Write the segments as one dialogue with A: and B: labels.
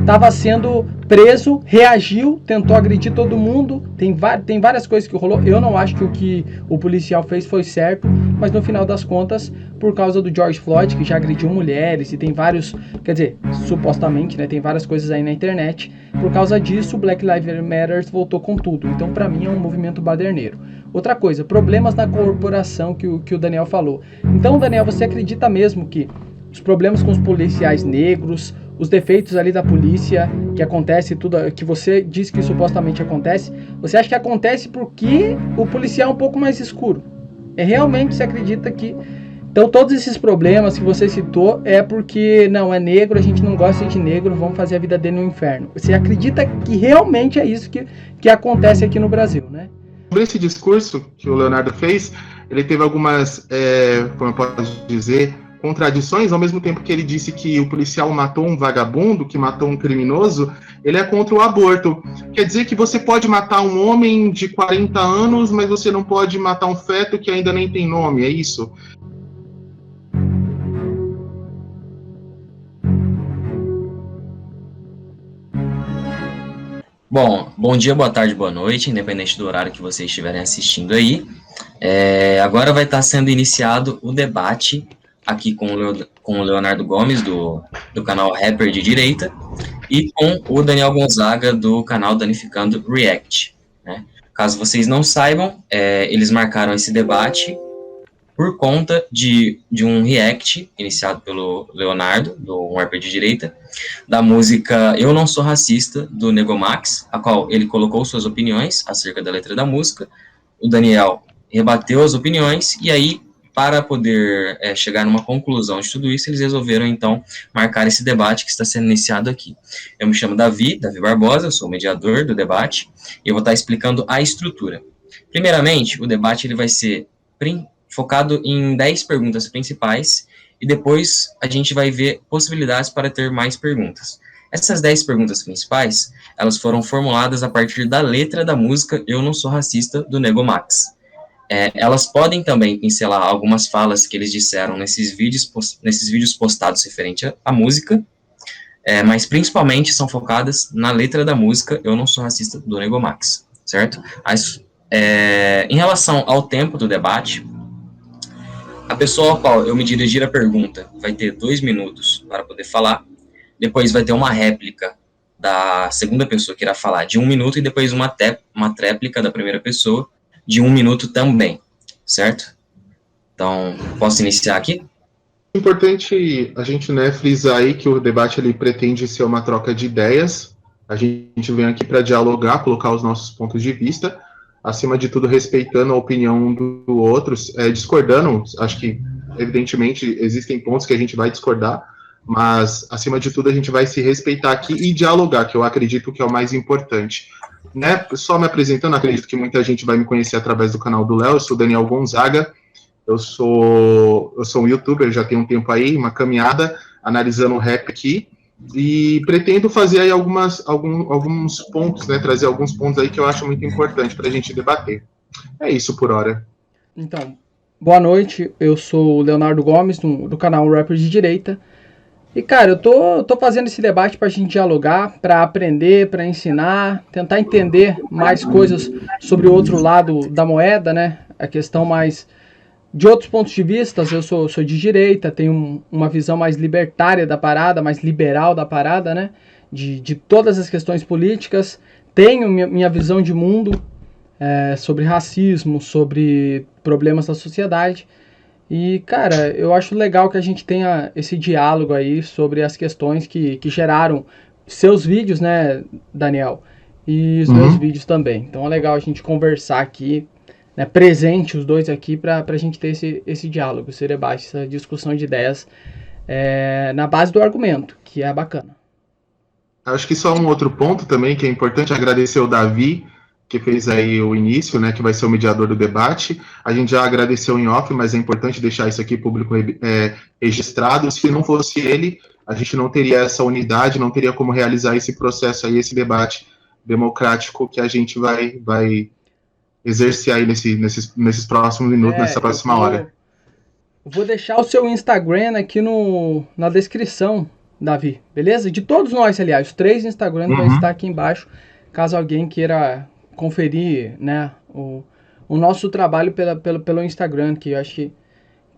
A: estava sendo preso, reagiu, tentou agredir todo mundo. Tem várias coisas que rolou. Eu não acho que o que o policial fez foi certo, mas no final das contas, por causa do George Floyd, que já agrediu mulheres, e tem vários, quer dizer, supostamente, né, tem várias coisas aí na internet. Por causa disso, o Black Lives Matter voltou com tudo. Então, para mim, é um movimento baderneiro. Outra coisa, problemas na corporação que o Daniel falou. Então, Daniel, você acredita mesmo que os problemas com os policiais negros, os defeitos ali da polícia, que acontece tudo, que você disse que supostamente acontece, você acha que acontece porque o policial é um pouco mais escuro? Realmente você acredita que... Então todos esses problemas que você citou é porque, não, é negro, a gente não gosta de negro, vamos fazer a vida dele no inferno. Você acredita que realmente é isso que acontece aqui no Brasil, né?
B: Sobre esse discurso que o Leonardo fez, ele teve algumas, como eu posso dizer, contradições. Ao mesmo tempo que ele disse que o policial matou um vagabundo, que matou um criminoso, ele é contra o aborto. Quer dizer que você pode matar um homem de 40 anos, mas você não pode matar um feto que ainda nem tem nome, é isso?
C: Bom dia, boa tarde, boa noite, independente do horário que vocês estiverem assistindo aí. Agora vai estar sendo iniciado o debate aqui com o Leonardo Gomes, do canal Rapper de Direita, e com o Daniel Gonzaga, do canal Danificando React, né? Caso vocês não saibam, eles marcaram esse debate por conta de um react iniciado pelo Leonardo, do Rapper de Direita, da música Eu Não Sou Racista, do Negomax, a qual ele colocou suas opiniões acerca da letra da música. O Daniel rebateu as opiniões, e aí, para poder chegar numa conclusão de tudo isso, eles resolveram, então, marcar esse debate que está sendo iniciado aqui. Eu me chamo Davi Barbosa, eu sou o mediador do debate, e eu vou estar explicando a estrutura. Primeiramente, o debate ele vai ser focado em 10 perguntas principais, e depois a gente vai ver possibilidades para ter mais perguntas. Essas 10 perguntas principais, elas foram formuladas a partir da letra da música Eu Não Sou Racista, do Negomax. Elas podem também pincelar algumas falas que eles disseram nesses vídeos postados referente à música, mas principalmente são focadas na letra da música Eu Não Sou Racista, do Negomax, certo? Em relação ao tempo do debate, a pessoa ao qual eu me dirigir a pergunta vai ter 2 minutos para poder falar, depois vai ter uma réplica da segunda pessoa que irá falar de 1 minuto, e depois uma tréplica da primeira pessoa de 1 minuto também, certo? Então, posso iniciar aqui?
B: É importante a gente, frisar aí que o debate ele pretende ser uma troca de ideias. A gente vem aqui para dialogar, colocar os nossos pontos de vista, acima de tudo respeitando a opinião do outro, discordando. Acho que, evidentemente, existem pontos que a gente vai discordar, mas, acima de tudo, a gente vai se respeitar aqui e dialogar, que eu acredito que é o mais importante. Só me apresentando, acredito que muita gente vai me conhecer através do canal do Léo. Eu sou Daniel Gonzaga, eu sou um youtuber, já tenho um tempo aí, uma caminhada, analisando o rap aqui, e pretendo fazer aí alguns pontos, trazer alguns pontos aí que eu acho muito importante para a gente debater. É isso por hora.
A: Então, boa noite, eu sou o Leonardo Gomes, do canal Rapper de Direita. E, cara, eu tô fazendo esse debate pra gente dialogar, pra aprender, pra ensinar, tentar entender mais coisas sobre o outro lado da moeda, né? A questão mais de outros pontos de vista. Eu sou de direita, tenho uma visão mais libertária da parada, mais liberal da parada, né? De todas as questões políticas. Tenho minha visão de mundo sobre racismo, sobre problemas da sociedade. E, cara, eu acho legal que a gente tenha esse diálogo aí sobre as questões que geraram seus vídeos, né, Daniel? E os meus vídeos também. Então é legal a gente conversar aqui, né, presente os dois aqui, pra gente ter esse diálogo, esse debate, essa discussão de ideias na base do argumento, que é bacana.
B: Acho que só um outro ponto também que é importante, agradecer o Davi, que fez aí o início, que vai ser o mediador do debate. A gente já agradeceu em off, mas é importante deixar isso aqui público registrado. Se não fosse ele, a gente não teria essa unidade, não teria como realizar esse processo aí, esse debate democrático que a gente vai exercer aí nesses próximos minutos, nessa próxima hora.
A: Vou deixar o seu Instagram aqui na descrição Davi, beleza? De todos nós, aliás, os 3 Instagrams vai estar aqui embaixo, caso alguém queira conferir, né, o nosso trabalho pelo Instagram, que eu acho que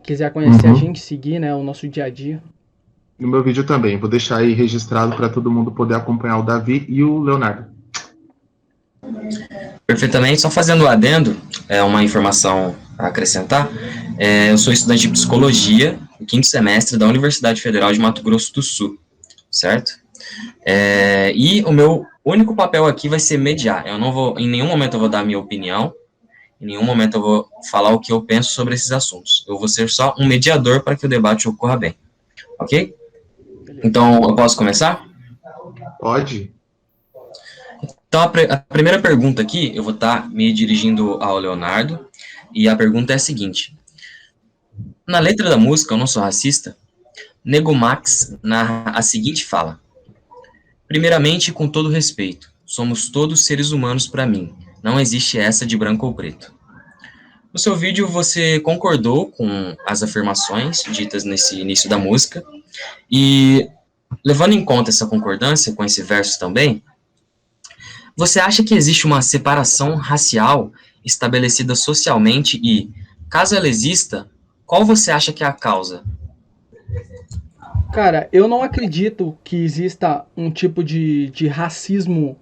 A: quiser conhecer a gente, seguir, né, o nosso dia a dia.
B: No meu vídeo também, vou deixar aí registrado para todo mundo poder acompanhar o Davi e o Leonardo.
C: Perfeitamente, só fazendo o adendo, uma informação a acrescentar, eu sou estudante de psicologia, no 5º semestre da Universidade Federal de Mato Grosso do Sul, certo? E o meu único papel aqui vai ser mediar, eu não vou, em nenhum momento eu vou dar a minha opinião, em nenhum momento eu vou falar o que eu penso sobre esses assuntos, eu vou ser só um mediador para que o debate ocorra bem, ok? Então, eu posso começar?
B: Pode.
C: Então, a primeira pergunta aqui, eu vou estar me dirigindo ao Leonardo, e a pergunta é a seguinte. Na letra da música Eu Não Sou Racista, Nego Max narra a seguinte fala. Primeiramente, com todo respeito, somos todos seres humanos para mim, não existe essa de branco ou preto. No seu vídeo, você concordou com as afirmações ditas nesse início da música, e levando em conta essa concordância com esse verso também, você acha que existe uma separação racial estabelecida socialmente e, caso ela exista, qual você acha que é a causa?
A: Cara, eu não acredito que exista um tipo de racismo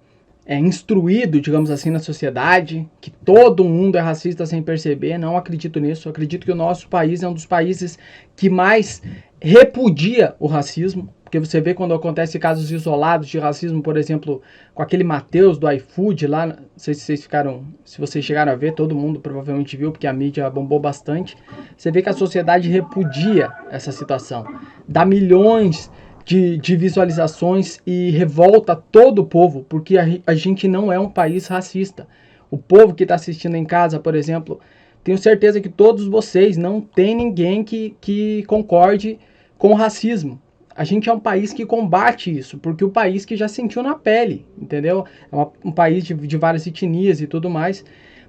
A: instruído, digamos assim, na sociedade, que todo mundo é racista sem perceber, não acredito nisso. Eu acredito que o nosso país é um dos países que mais repudia o racismo, porque você vê quando acontece casos isolados de racismo, por exemplo, com aquele Matheus do iFood lá, não sei se vocês ficaram, se vocês chegaram a ver, todo mundo provavelmente viu, porque a mídia bombou bastante. Você vê que a sociedade repudia essa situação, dá milhões de visualizações e revolta todo o povo, porque a gente não é um país racista. O povo que está assistindo em casa, por exemplo, tenho certeza que todos vocês, não tem ninguém que concorde com o racismo. A gente é um país que combate isso, porque o país que já sentiu na pele, entendeu? É um país de várias etnias e tudo mais.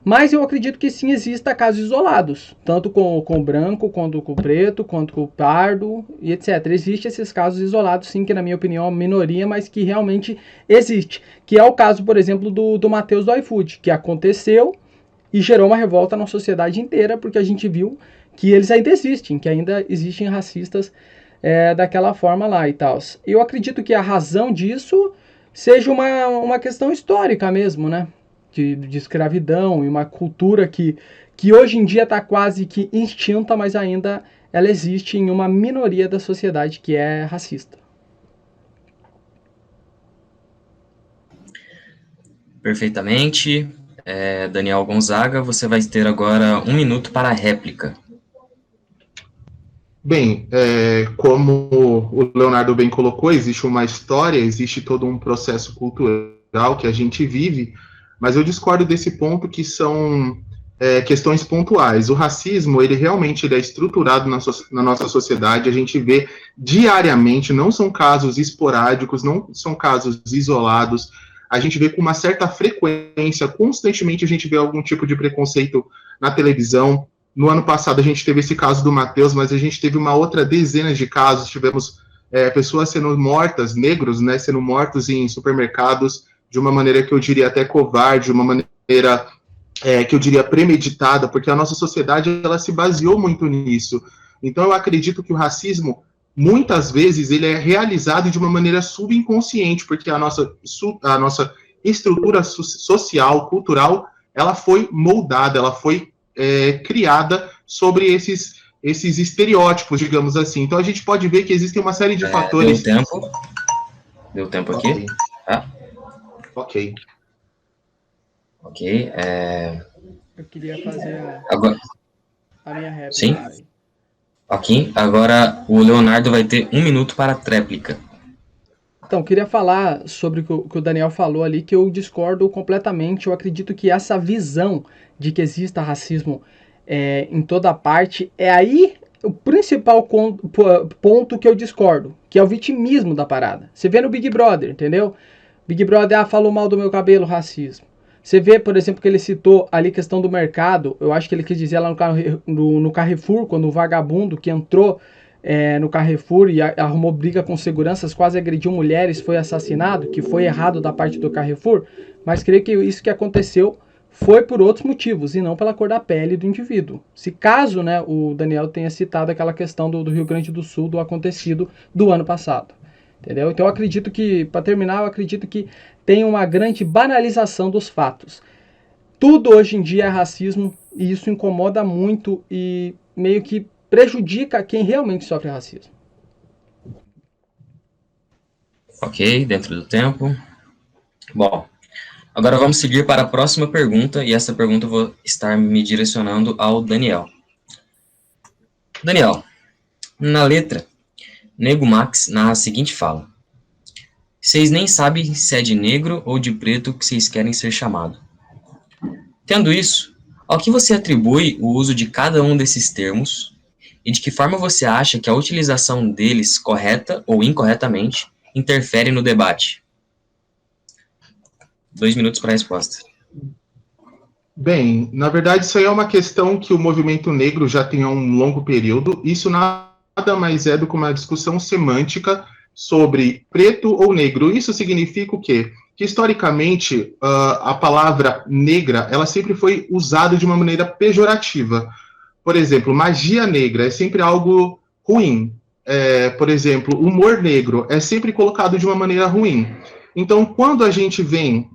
A: Mas eu acredito que sim, exista casos isolados, tanto com o branco, quanto com o preto, quanto com o pardo e etc. Existem esses casos isolados, sim, que na minha opinião é uma minoria, mas que realmente existe. Que é o caso, por exemplo, do Matheus do iFood, que aconteceu e gerou uma revolta na sociedade inteira, porque a gente viu que eles ainda existem, que ainda existem racistas daquela forma lá e tal. Eu acredito que a razão disso seja uma questão histórica mesmo, né? De escravidão e uma cultura que hoje em dia está quase que extinta, mas ainda ela existe em uma minoria da sociedade que é racista.
C: Perfeitamente. Daniel Gonzaga, você vai ter agora 1 minuto para a réplica.
B: Bem, como o Leonardo bem colocou, existe uma história, existe todo um processo cultural que a gente vive, mas eu discordo desse ponto que são questões pontuais. O racismo, ele realmente é estruturado na nossa sociedade, a gente vê diariamente, não são casos esporádicos, não são casos isolados, a gente vê com uma certa frequência, constantemente a gente vê algum tipo de preconceito na televisão. No ano passado a gente teve esse caso do Matheus, mas a gente teve uma outra dezena de casos, tivemos pessoas sendo mortas, negros, né, sendo mortos em supermercados, de uma maneira que eu diria até covarde, de uma maneira que eu diria premeditada, porque a nossa sociedade ela se baseou muito nisso. Então eu acredito que o racismo, muitas vezes, ele é realizado de uma maneira subconsciente, porque a nossa estrutura social, cultural, ela foi moldada, ela foi criada sobre esses estereótipos, digamos assim. Então a gente pode ver que existem uma série de fatores.
C: Deu tempo aqui.
B: Okay.
C: Tá?
B: Ok.
C: Ok.
A: Eu queria fazer a minha réplica.
C: Sim. Ok. Agora o Leonardo vai ter 1 minuto para a tréplica.
A: Então, queria falar sobre o que o Daniel falou ali, que eu discordo completamente. Eu acredito que essa visão de que exista racismo em toda parte, é aí o principal ponto que eu discordo, que é o vitimismo da parada. Você vê no Big Brother, entendeu? Big Brother, falou mal do meu cabelo, racismo. Você vê, por exemplo, que ele citou ali questão do mercado, eu acho que ele quis dizer lá no Carrefour, quando o vagabundo que entrou no Carrefour e arrumou briga com seguranças, quase agrediu mulheres, foi assassinado, que foi errado da parte do Carrefour, mas creio que isso que aconteceu foi por outros motivos e não pela cor da pele do indivíduo. Se caso, né, o Daniel tenha citado aquela questão do Rio Grande do Sul, do acontecido do ano passado. Entendeu? Então eu acredito que, para terminar, eu acredito que tem uma grande banalização dos fatos. Tudo hoje em dia é racismo e isso incomoda muito e meio que prejudica quem realmente sofre racismo.
C: Ok, dentro do tempo. Bom, agora vamos seguir para a próxima pergunta, e essa pergunta eu vou estar me direcionando ao Daniel. Daniel, na letra, Nego Max narra a seguinte fala: vocês nem sabem se é de negro ou de preto que vocês querem ser chamado. Tendo isso, ao que você atribui o uso de cada um desses termos e de que forma você acha que a utilização deles, correta ou incorretamente, interfere no debate? 2 minutos para a resposta.
B: Bem, na verdade, isso aí é uma questão que o movimento negro já tem há um longo período. Isso nada mais é do que uma discussão semântica sobre preto ou negro. Isso significa o quê? Que, historicamente, a palavra negra, ela sempre foi usada de uma maneira pejorativa. Por exemplo, magia negra é sempre algo ruim. Por exemplo, humor negro é sempre colocado de uma maneira ruim. Então, quando a gente vem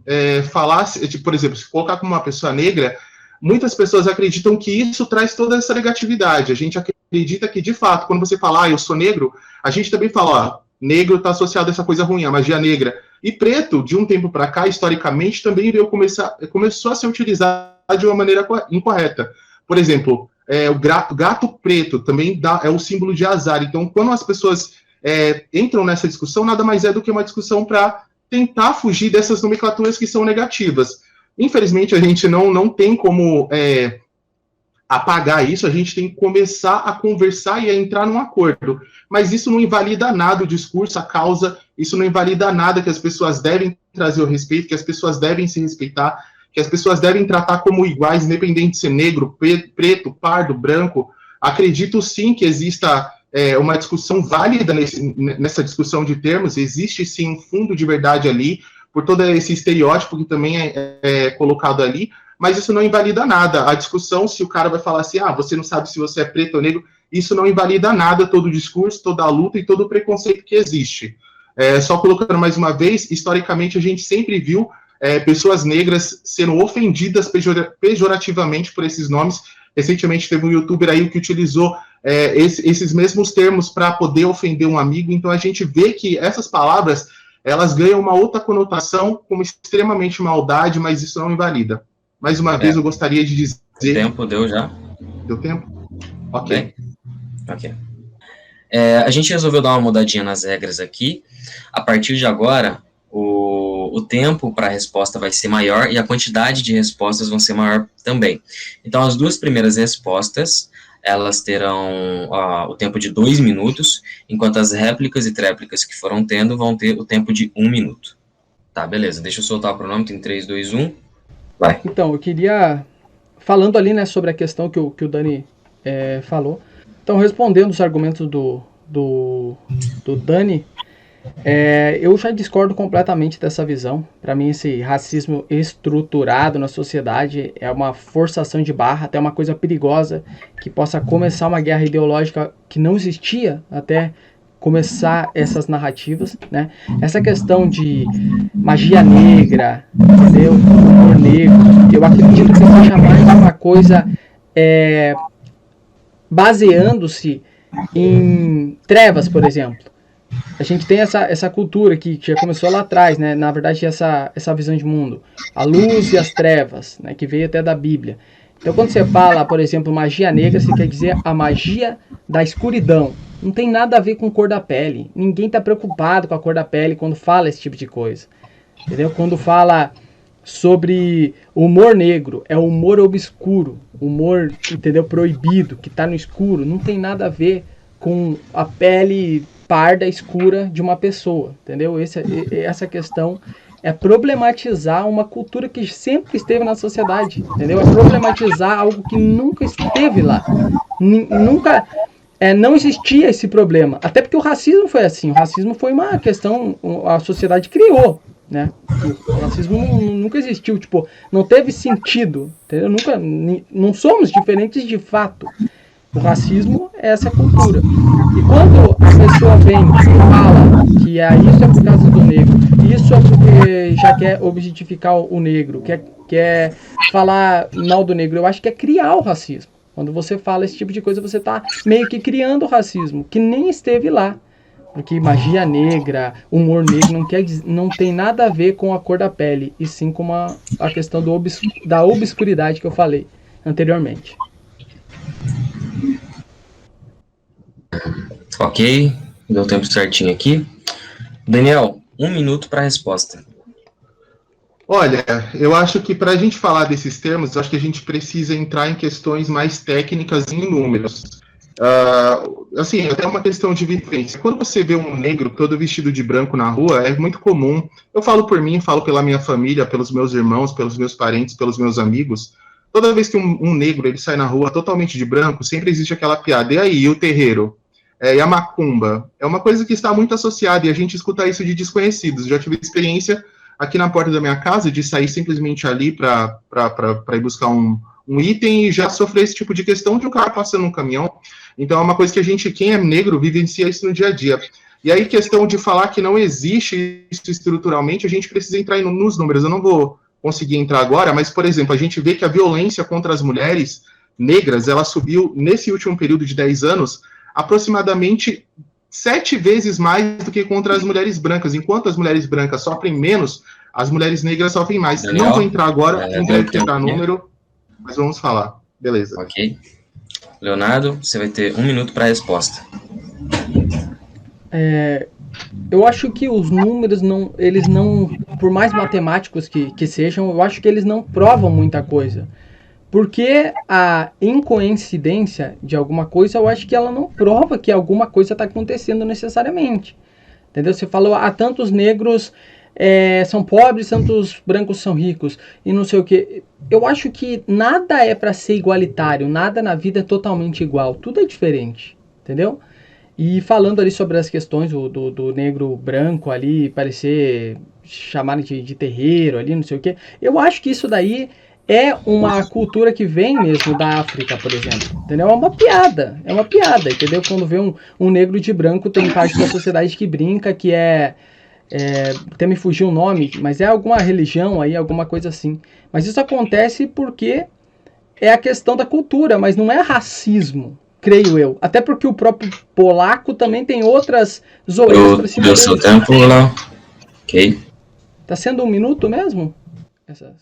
B: falar, por exemplo, se colocar como uma pessoa negra, muitas pessoas acreditam que isso traz toda essa negatividade. A gente acredita que, de fato, quando você fala, eu sou negro, a gente também fala, negro está associado a essa coisa ruim, a magia negra. E preto, de um tempo para cá, historicamente, também começou a ser utilizado de uma maneira incorreta. Por exemplo, o gato preto também é o símbolo de azar. Então, quando as pessoas entram nessa discussão, nada mais é do que uma discussão para tentar fugir dessas nomenclaturas que são negativas. Infelizmente, a gente não tem como apagar isso, a gente tem que começar a conversar e a entrar num acordo. Mas isso não invalida nada o discurso, a causa, isso não invalida nada que as pessoas devem trazer o respeito, que as pessoas devem se respeitar, que as pessoas devem tratar como iguais, independente de ser negro, preto, pardo, branco. Acredito sim que exista uma discussão válida nessa discussão de termos, existe sim um fundo de verdade ali, por todo esse estereótipo que também é colocado ali, mas isso não invalida nada. A discussão, se o cara vai falar assim, você não sabe se você é preto ou negro, isso não invalida nada, todo o discurso, toda a luta e todo o preconceito que existe. Só colocando mais uma vez, historicamente a gente sempre viu pessoas negras sendo ofendidas pejorativamente por esses nomes. Recentemente teve um youtuber aí que utilizou esses mesmos termos para poder ofender um amigo, então a gente vê que essas palavras, elas ganham uma outra conotação como extremamente maldade, mas isso não invalida. Mais uma vez eu gostaria de dizer...
C: O tempo deu já?
B: Deu tempo? Ok.
C: Ok. A gente resolveu dar uma mudadinha nas regras aqui. A partir de agora, o tempo para a resposta vai ser maior e a quantidade de respostas vão ser maior também. Então, as 2 primeiras respostas, elas terão o tempo de 2 minutos, enquanto as réplicas e tréplicas que foram tendo vão ter o tempo de 1 minuto. Tá, beleza. Deixa eu soltar o cronômetro em 3, 2, 1. Vai.
A: Então, eu queria... Falando ali, né, sobre a questão que o Dani falou. Então, respondendo os argumentos do Dani, eu já discordo completamente dessa visão. Para mim, esse racismo estruturado na sociedade é uma forçação de barra, até uma coisa perigosa, que possa começar uma guerra ideológica que não existia até começar essas narrativas, né? Essa questão de magia negra, entendeu? Humor negro, eu acredito que seja mais uma coisa baseando-se em trevas, por exemplo. A gente tem essa cultura que já começou lá atrás, né? Na verdade, essa visão de mundo. A luz e as trevas, né? Que veio até da Bíblia. Então, quando você fala, por exemplo, magia negra, você quer dizer a magia da escuridão. Não tem nada a ver com cor da pele. Ninguém está preocupado com a cor da pele quando fala esse tipo de coisa. Entendeu? Quando fala sobre humor negro, é o humor obscuro. Humor, entendeu? Proibido, que está no escuro. Não tem nada a ver com a pele parda escura de uma pessoa, entendeu? Essa questão é problematizar uma cultura que sempre esteve na sociedade, entendeu? É problematizar algo que nunca esteve lá, nunca não existia esse problema. Até porque o racismo foi assim. O racismo foi uma questão, a sociedade criou, né? O racismo nunca existiu, tipo, não teve sentido, entendeu? Não somos diferentes de fato. O racismo é essa cultura. E quando a pessoa vem e fala que isso é por causa do negro, isso é porque já quer objetificar o negro, quer falar mal do negro, eu acho que é criar o racismo. Quando você fala esse tipo de coisa, você está meio que criando o racismo, que nem esteve lá. Porque magia negra, humor negro, não tem nada a ver com a cor da pele, e sim com a questão da obscuridade que eu falei anteriormente.
C: Ok, deu tempo certinho aqui. Daniel, 1 minuto para a resposta.
B: Olha, eu acho que para a gente falar desses termos, eu acho que a gente precisa entrar em questões mais técnicas e em números. Assim, até uma questão de vivência. Quando você vê um negro todo vestido de branco na rua, é muito comum. Eu falo por mim, falo pela minha família, pelos meus irmãos, pelos meus parentes, pelos meus amigos. Toda vez que um negro ele sai na rua totalmente de branco, sempre existe aquela piada. E aí, o terreiro? E a macumba? É uma coisa que está muito associada e a gente escuta isso de desconhecidos. Já tive experiência aqui na porta da minha casa de sair simplesmente ali para ir buscar um item e já sofrer esse tipo de questão de um cara passando um caminhão. Então é uma coisa que a gente, quem é negro, vivencia isso no dia a dia. E aí, questão de falar que não existe isso estruturalmente, a gente precisa entrar nos números. Eu não vou conseguir entrar agora, mas, por exemplo, a gente vê que a violência contra as mulheres negras, ela subiu, nesse último período de 10 anos, aproximadamente 7 vezes mais do que contra as mulheres brancas. Enquanto as mulheres brancas sofrem menos, as mulheres negras sofrem mais.
C: Daniel,
B: não vou entrar agora, não
C: deu
B: quero entrar número, mas vamos falar. Beleza.
C: Ok. Leonardo, você vai ter 1 minuto para a resposta.
A: Eu acho que os números eles não, por mais matemáticos que sejam, eu acho que eles não provam muita coisa. Porque a incoincidência de alguma coisa, eu acho que ela não prova que alguma coisa está acontecendo necessariamente. Entendeu? Você falou, tantos negros são pobres, tantos brancos são ricos, e não sei o que. Eu acho que nada é para ser igualitário, nada na vida é totalmente igual, tudo é diferente, entendeu? E falando ali sobre as questões do negro branco ali, parecer, chamarem de terreiro ali, não sei o que, eu acho que isso daí é uma cultura que vem mesmo da África, por exemplo, entendeu? É uma piada, entendeu? Quando vê um negro de branco, tem parte da sociedade que brinca, que até me fugiu o nome, mas é alguma religião aí, alguma coisa assim. Mas isso acontece porque é a questão da cultura, mas não é racismo, creio eu. Até porque o próprio polaco também tem outras zoeiras pra cima
C: dele. Deu seu tempo, Léo. Ok.
A: Tá sendo 1 minuto mesmo?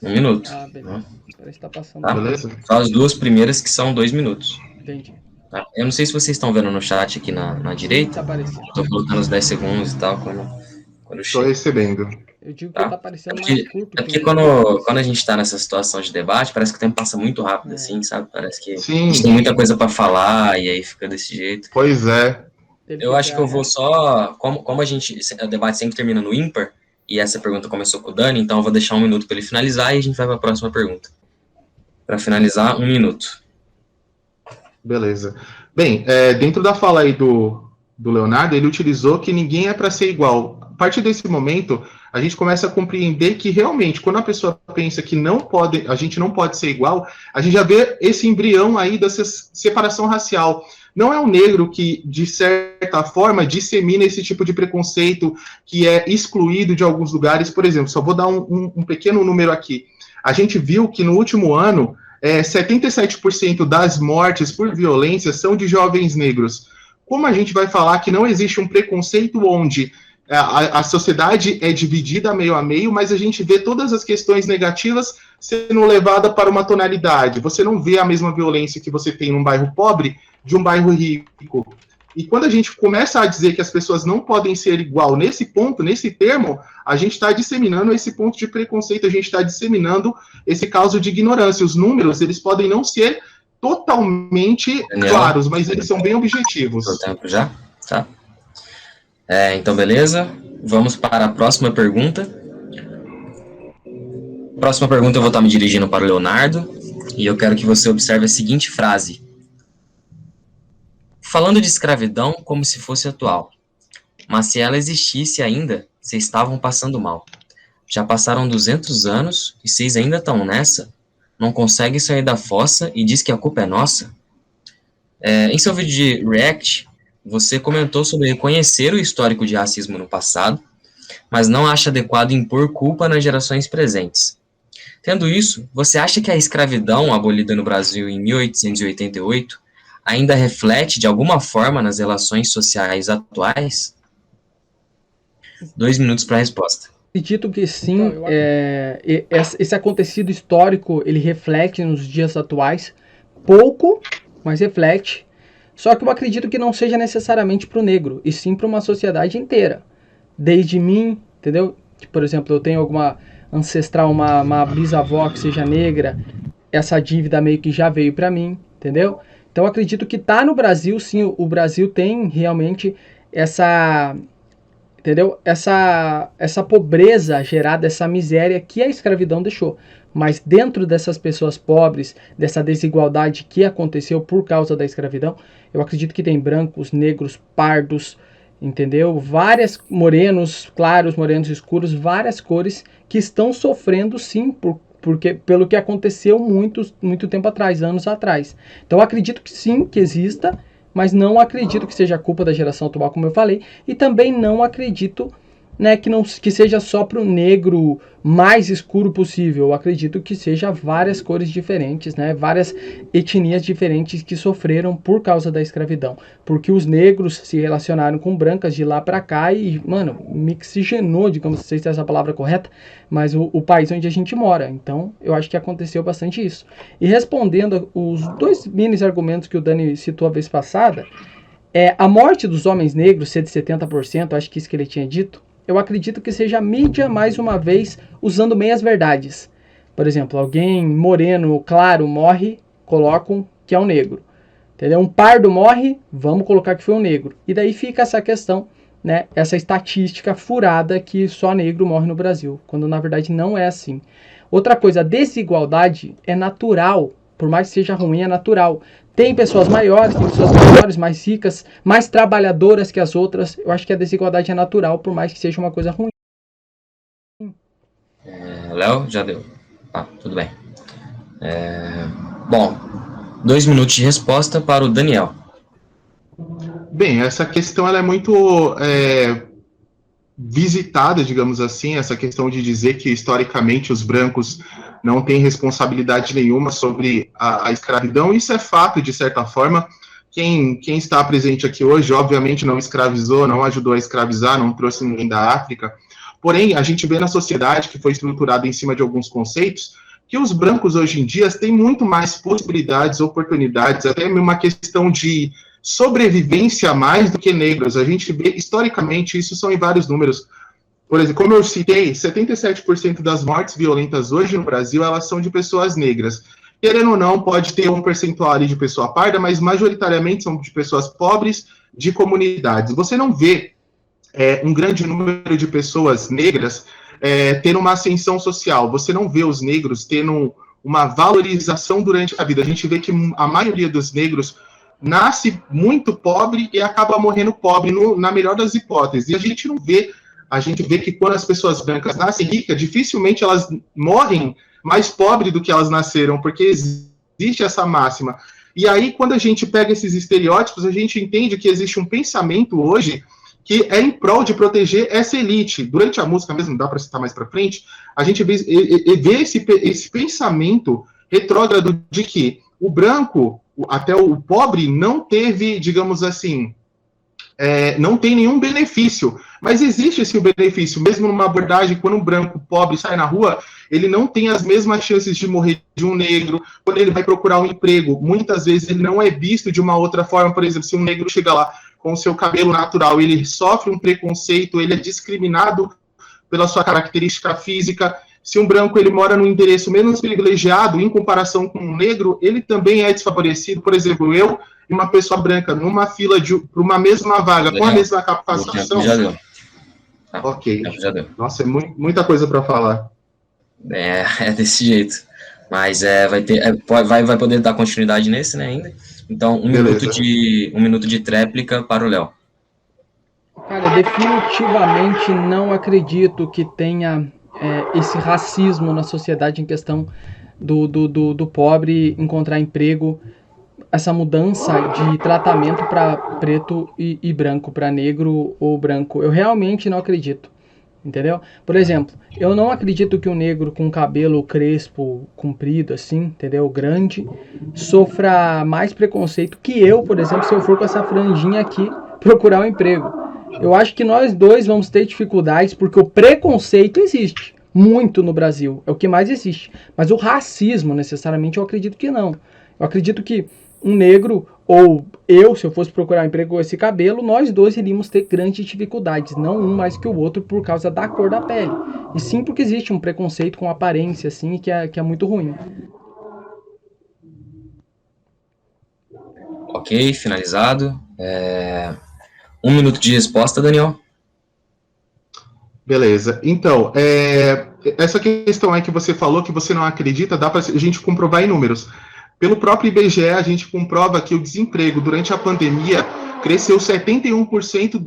C: 1 minuto.
A: Beleza. Parece que tá passando.
B: Beleza.
C: Só as 2 primeiras que são 2 minutos.
A: Entendi.
C: Tá? Eu não sei se vocês estão vendo no chat aqui na direita.
A: Tá aparecendo.
C: Tô colocando os 10 segundos e tal, quando
B: Estou recebendo.
A: Eu digo que tá aparecendo
C: porque,
A: mais curto.
C: porque quando a gente tá nessa situação de debate, parece que o tempo passa muito rápido, assim, sabe? Parece que
B: Sim.
C: a gente tem muita coisa para falar e aí fica desse jeito.
B: Pois é.
C: Eu acho que eu vou só... Como o debate sempre termina no ímpar, e essa pergunta começou com o Dani, então eu vou deixar 1 minuto para ele finalizar e a gente vai para a próxima pergunta. Para finalizar, 1 minuto.
B: Beleza. Bem, dentro da fala aí do Leonardo, ele utilizou que ninguém é para ser igual. A partir desse momento, a gente começa a compreender que realmente, quando a pessoa pensa que a gente não pode ser igual, a gente já vê esse embrião aí dessa separação racial. Não é o negro que, de certa forma, dissemina esse tipo de preconceito, que é excluído de alguns lugares. Por exemplo, só vou dar um pequeno número aqui. A gente viu que no último ano, 77% das mortes por violência são de jovens negros. Como a gente vai falar que não existe um preconceito onde a sociedade é dividida meio a meio, mas a gente vê todas as questões negativas sendo levadas para uma tonalidade. Você não vê a mesma violência que você tem num bairro pobre de um bairro rico. E quando a gente começa a dizer que as pessoas não podem ser igual nesse ponto, nesse termo, a gente está disseminando esse ponto de preconceito, a gente está disseminando esse caso de ignorância. Os números, eles podem não ser totalmente claros, mas eles são bem objetivos.
C: O tempo já? Tá. Então, beleza. Vamos para a próxima pergunta. Próxima pergunta eu vou estar me dirigindo para o Leonardo, e eu quero que você observe a seguinte frase. falando de escravidão como se fosse atual. Mas se ela existisse ainda, vocês estavam passando mal. Já passaram 200 anos e vocês ainda estão nessa? Não conseguem sair da fossa e diz que a culpa é nossa? Em seu vídeo de React, você comentou sobre reconhecer o histórico de racismo no passado, mas não acha adequado impor culpa nas gerações presentes. Tendo isso, você acha que a escravidão abolida no Brasil em 1888 ainda reflete de alguma forma nas relações sociais atuais? 2 minutos para a resposta.
A: Acredito que sim, esse acontecido histórico, ele reflete nos dias atuais, pouco, mas reflete. Só que eu acredito que não seja necessariamente para o negro, e sim para uma sociedade inteira. Desde mim, entendeu? Por exemplo, eu tenho alguma ancestral, uma bisavó que seja negra, essa dívida meio que já veio para mim, entendeu? Então eu acredito que tá no Brasil, sim, o Brasil tem realmente essa, entendeu? Essa pobreza gerada, essa miséria que a escravidão deixou. Mas dentro dessas pessoas pobres, dessa desigualdade que aconteceu por causa da escravidão, eu acredito que tem brancos, negros, pardos, entendeu? Várias morenos claros, morenos escuros, várias cores que estão sofrendo sim pelo que aconteceu muito tempo atrás, anos atrás. Então eu acredito que sim, que exista, mas não acredito que seja culpa da geração atual, como eu falei, e também não acredito, né, que seja só para o negro mais escuro possível. Eu acredito que seja várias cores diferentes, né, várias etnias diferentes que sofreram por causa da escravidão, porque os negros se relacionaram com brancas de lá para cá e, mano, mixigenou, digamos, não sei se é essa palavra correta, mas o país onde a gente mora. Então, eu acho que aconteceu bastante isso. E respondendo os 2 mini argumentos que o Dani citou a vez passada, a morte dos homens negros ser de 70%, acho que isso que ele tinha dito, eu acredito que seja a mídia, mais uma vez, usando meias verdades. Por exemplo, alguém moreno, claro, morre, colocam que é um negro. Entendeu? Um pardo morre, vamos colocar que foi um negro. E daí fica essa questão, né, essa estatística furada que só negro morre no Brasil, quando na verdade não é assim. Outra coisa, a desigualdade é natural, por mais que seja ruim, é natural. Tem pessoas maiores, tem pessoas menores, mais ricas, mais trabalhadoras que as outras. Eu acho que a desigualdade é natural, por mais que seja uma coisa ruim.
C: Léo, já deu. Tudo bem. Bom, 2 minutos de resposta para o Daniel.
B: Bem, essa questão ela é muito visitada, digamos assim, essa questão de dizer que historicamente os brancos não têm responsabilidade nenhuma sobre a escravidão. Isso é fato, de certa forma. Quem está presente aqui hoje, obviamente, não escravizou, não ajudou a escravizar, não trouxe ninguém da África. Porém, a gente vê na sociedade que foi estruturada em cima de alguns conceitos que os brancos hoje em dia têm muito mais possibilidades, oportunidades, até uma questão de sobrevivência mais do que negros. A gente vê, historicamente, isso são em vários números. Por exemplo, como eu citei, 77% das mortes violentas hoje no Brasil, elas são de pessoas negras. Querendo ou não, pode ter um percentual ali de pessoa parda, mas majoritariamente são de pessoas pobres, de comunidades. Você não vê um grande número de pessoas negras tendo uma ascensão social. Você não vê os negros tendo uma valorização durante a vida. A gente vê que a maioria dos negros nasce muito pobre e acaba morrendo pobre, na melhor das hipóteses. E a gente vê que quando as pessoas brancas nascem ricas, dificilmente elas morrem mais pobres do que elas nasceram, porque existe essa máxima. E aí, quando a gente pega esses estereótipos, a gente entende que existe um pensamento hoje que é em prol de proteger essa elite. Durante a música mesmo, dá para citar mais para frente, a gente vê esse pensamento retrógrado de que o branco, até o pobre, não teve, digamos assim, não tem nenhum benefício. Mas existe esse benefício, mesmo numa abordagem, quando um branco pobre sai na rua, ele não tem as mesmas chances de morrer de um negro. Quando ele vai procurar um emprego, muitas vezes ele não é visto de uma outra forma. Por exemplo, se um negro chega lá com o seu cabelo natural, ele sofre um preconceito, ele é discriminado pela sua característica física. Se um branco ele mora num endereço menos privilegiado em comparação com um negro, ele também é desfavorecido. Por exemplo, eu e uma pessoa branca numa fila para uma mesma vaga, com a mesma capacitação.
C: Já deu.
B: Ok.
C: Já deu.
B: Nossa, é muita coisa para falar.
C: É desse jeito. Mas vai poder dar continuidade nesse, né, ainda. Então, um minuto de tréplica para o Léo.
A: Cara, definitivamente não acredito que tenha esse racismo na sociedade em questão do pobre encontrar emprego, essa mudança de tratamento para preto e branco, para negro ou branco. Eu realmente não acredito, entendeu? Por exemplo, eu não acredito que um negro com cabelo crespo, comprido, assim, entendeu? Grande, sofra mais preconceito que eu, por exemplo, se eu for com essa franjinha aqui procurar um emprego. Eu acho que nós dois vamos ter dificuldades porque o preconceito existe muito no Brasil, é o que mais existe. Mas o racismo, necessariamente, eu acredito que não. Eu acredito que um negro, ou eu, se eu fosse procurar um emprego com esse cabelo, nós dois iríamos ter grandes dificuldades, não um mais que o outro por causa da cor da pele. E sim porque existe um preconceito com aparência, assim, que é muito ruim.
C: Ok, finalizado. Um minuto de resposta, Daniel.
B: Beleza. Então, essa questão aí que você falou, que você não acredita, dá para a gente comprovar em números. Pelo próprio IBGE, a gente comprova que o desemprego durante a pandemia cresceu 71%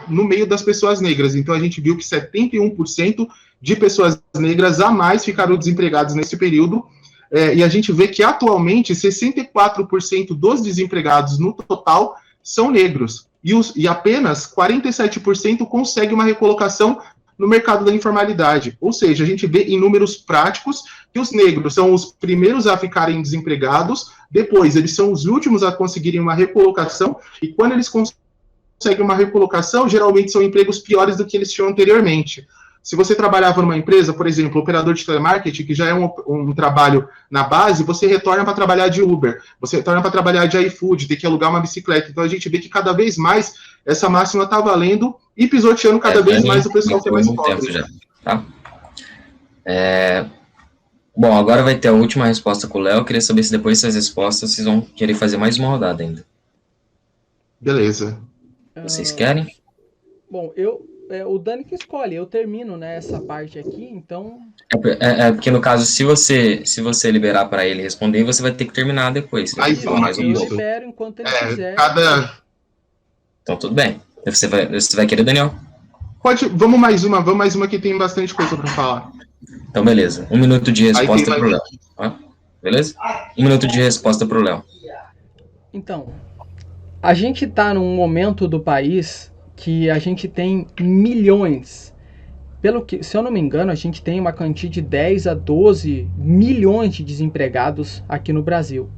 B: no meio das pessoas negras. Então, a gente viu que 71% de pessoas negras a mais ficaram desempregadas nesse período. E a gente vê que, atualmente, 64% dos desempregados no total são negros. E apenas 47% consegue uma recolocação no mercado da informalidade. Ou seja, a gente vê em números práticos que os negros são os primeiros a ficarem desempregados, depois eles são os últimos a conseguirem uma recolocação, e quando eles conseguem uma recolocação, geralmente são empregos piores do que eles tinham anteriormente. Se você trabalhava numa empresa, por exemplo, operador de telemarketing, que já é um trabalho na base, você retorna para trabalhar de Uber, você retorna para trabalhar de iFood, ter que alugar uma bicicleta. Então a gente vê que cada vez mais essa máxima está valendo e pisoteando cada vez mais o pessoal que é mais pobre.
C: Já, tá? Bom, agora vai ter a última resposta com o Léo. Eu queria saber se depois dessas respostas vocês vão querer fazer mais uma rodada ainda.
B: Beleza.
C: Vocês querem?
A: Bom, o Dani que escolhe, eu termino, né, essa parte aqui, então...
C: Porque no caso, se você liberar para ele responder, você vai ter que terminar depois.
B: Aí,
C: falar mais um
A: eu
C: pouco.
A: libero enquanto ele quiser.
C: Então tudo bem. Você vai querer, Daniel?
B: Vamos mais uma que tem bastante coisa para falar.
C: Então beleza, 1 minuto de resposta para o Léo. Beleza? 1 minuto de resposta para o Léo.
A: Então, a gente está num momento do país que a gente tem milhões, se eu não me engano, a gente tem uma quantia de 10 a 12 milhões de desempregados aqui no Brasil.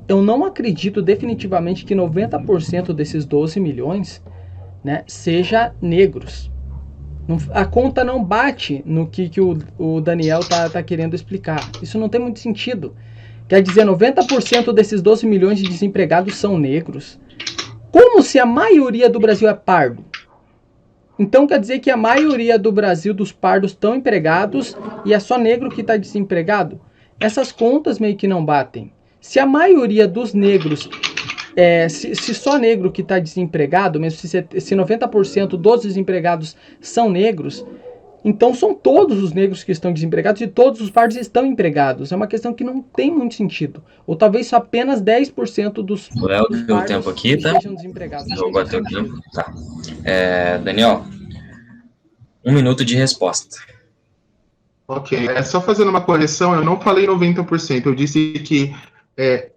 A: Eu não acredito definitivamente que 90% desses 12 milhões, né, seja negros. A conta não bate no que o Daniel tá querendo explicar. Isso não tem muito sentido. Quer dizer, 90% desses 12 milhões de desempregados são negros. Como se a maioria do Brasil é pardo? Então quer dizer que a maioria do Brasil dos pardos estão empregados e é só negro que está desempregado? Essas contas meio que não batem. Se a maioria dos negros, se só negro que está desempregado, mesmo se 90% dos desempregados são negros, então são todos os negros que estão desempregados e todos os pardos estão empregados. É uma questão que não tem muito sentido. Ou talvez só apenas 10% dos
C: pardos tempo aqui, tá?
A: sejam desempregados.
C: Vou bater o tempo. Tá. Daniel, 1 minuto de resposta.
B: Ok, só fazendo uma correção, eu não falei 90%, eu disse que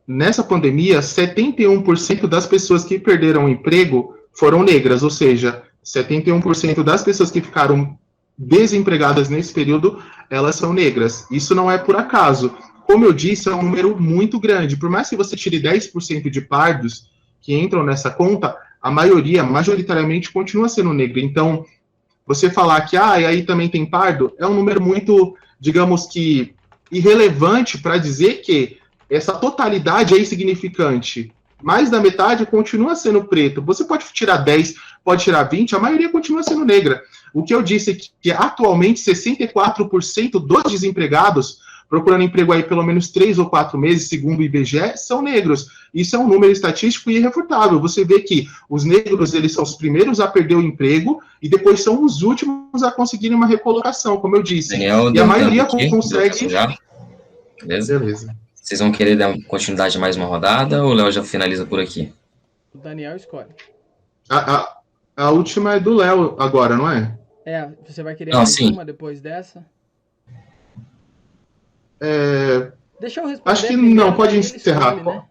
B: nessa pandemia, 71% das pessoas que perderam o emprego foram negras, ou seja, 71% das pessoas que ficaram desempregadas nesse período, elas são negras. Isso não é por acaso. Como eu disse, é um número muito grande. Por mais que você tire 10% de pardos que entram nessa conta, a maioria, majoritariamente, continua sendo negra. Então, você falar que, e aí também tem pardo, é um número muito, digamos que, irrelevante para dizer que essa totalidade é insignificante. Mais da metade continua sendo preto. Você pode tirar 10, pode tirar 20, a maioria continua sendo negra. O que eu disse é que atualmente 64% dos desempregados procurando emprego aí pelo menos 3 ou 4 meses, segundo o IBGE, são negros. Isso é um número estatístico e irrefutável. Você vê que os negros, eles são os primeiros a perder o emprego e depois são os últimos a conseguirem uma recolocação, como eu disse.
C: Daniel,
B: e a maioria consegue...
C: Beleza?
B: Beleza.
C: Vocês vão querer dar continuidade a mais uma rodada ou o Léo já finaliza por aqui?
A: O Daniel escolhe.
B: A última é do Léo agora, não é?
A: Você vai querer
C: Não,
A: mais
C: sim.
A: uma depois dessa? Deixa eu responder.
B: Acho que
A: primeiro,
B: não, pode
A: daí ele
B: encerrar.
A: escolhe, né?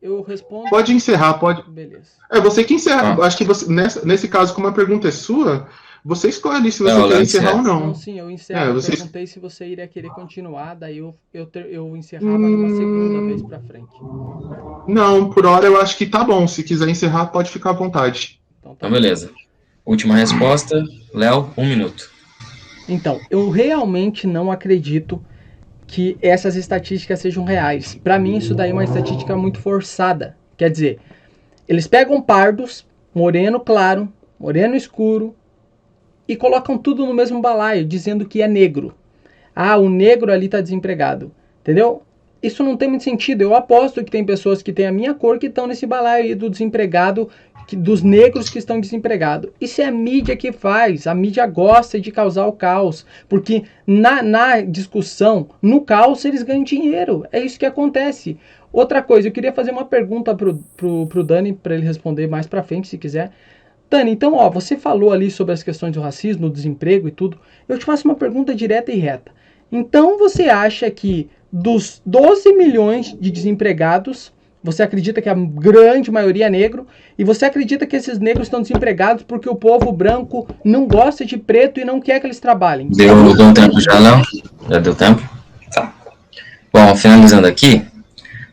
A: Eu respondo.
B: Pode encerrar, pode.
A: Beleza.
B: Você que encerra.
C: Ah.
B: Acho que você, nesse caso, como a pergunta é sua, você escolhe se você
C: Não,
B: quer
C: Léo
B: encerrar ou
A: Não,
B: não.
A: sim, eu encerro. Eu
B: você-
A: perguntei se você iria querer continuar, daí eu encerrava numa segunda vez pra frente.
B: Não, por hora eu acho que tá bom. Se quiser encerrar, pode ficar à vontade.
A: Então, tá
C: Então,
A: bom.
C: beleza. Última resposta, Léo, 1 minuto.
A: Então, eu realmente não acredito que essas estatísticas sejam reais. Para mim, isso daí é uma estatística muito forçada. Quer dizer, eles pegam pardos, moreno claro, moreno escuro, e colocam tudo no mesmo balaio, dizendo que é negro. Ah, o negro ali está desempregado. Entendeu? Isso não tem muito sentido. Eu aposto que tem pessoas que têm a minha cor que estão nesse balaio aí do desempregado, dos negros que estão desempregados. Isso é a mídia que faz. A mídia gosta de causar o caos. Porque na discussão, no caos, eles ganham dinheiro. É isso que acontece. Outra coisa, eu queria fazer uma pergunta pro Dani, para ele responder mais para frente, se quiser. Dani, então, você falou ali sobre as questões do racismo, do desemprego e tudo. Eu te faço uma pergunta direta e reta. Então, você acha que dos 12 milhões de desempregados, você acredita que a grande maioria é negro, e você acredita que esses negros estão desempregados porque o povo branco não gosta de preto e não quer que eles trabalhem?
C: Deu tempo já, Léo? Já deu tempo? Tá. Bom, finalizando aqui,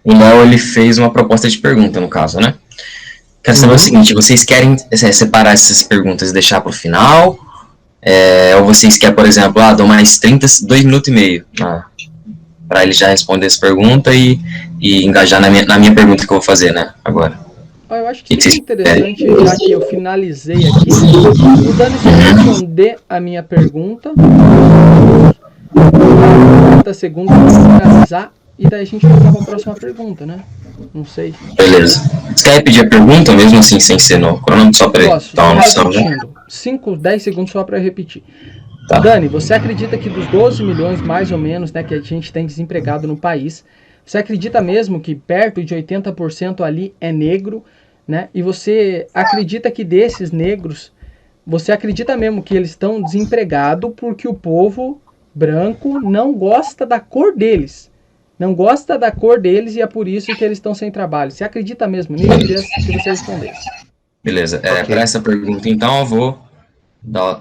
C: o Léo, ele fez uma proposta de pergunta, no caso, né? Quero saber o seguinte, vocês querem separar essas perguntas e deixar para o final? Ou vocês querem, por exemplo, dou mais 2 minutos e meio para ele já responder essa pergunta e engajar na minha pergunta que eu vou fazer, né, agora.
A: Eu acho que seria interessante, já que eu finalizei aqui, o Dani responder a minha pergunta, 30 segundos para finalizar, e daí a gente vai para a próxima pergunta, né? Não sei.
C: Beleza. Você quer repetir a pergunta, mesmo assim, sem ser no cronômetro, só para dar uma noção, né?
A: 5, 10 segundos só para repetir.
C: Tá.
A: Dani, você acredita que dos 12 milhões, mais ou menos, né, que a gente tem desempregado no país, você acredita mesmo que perto de 80% ali é negro, né? E você acredita que desses negros, você acredita mesmo que eles estão desempregados porque o povo branco não gosta da cor deles? Não gosta da cor deles e é por isso que eles estão sem trabalho. Você acredita mesmo nisso? Eu queria que você respondesse.
C: Beleza. Para essa pergunta, então, eu vou...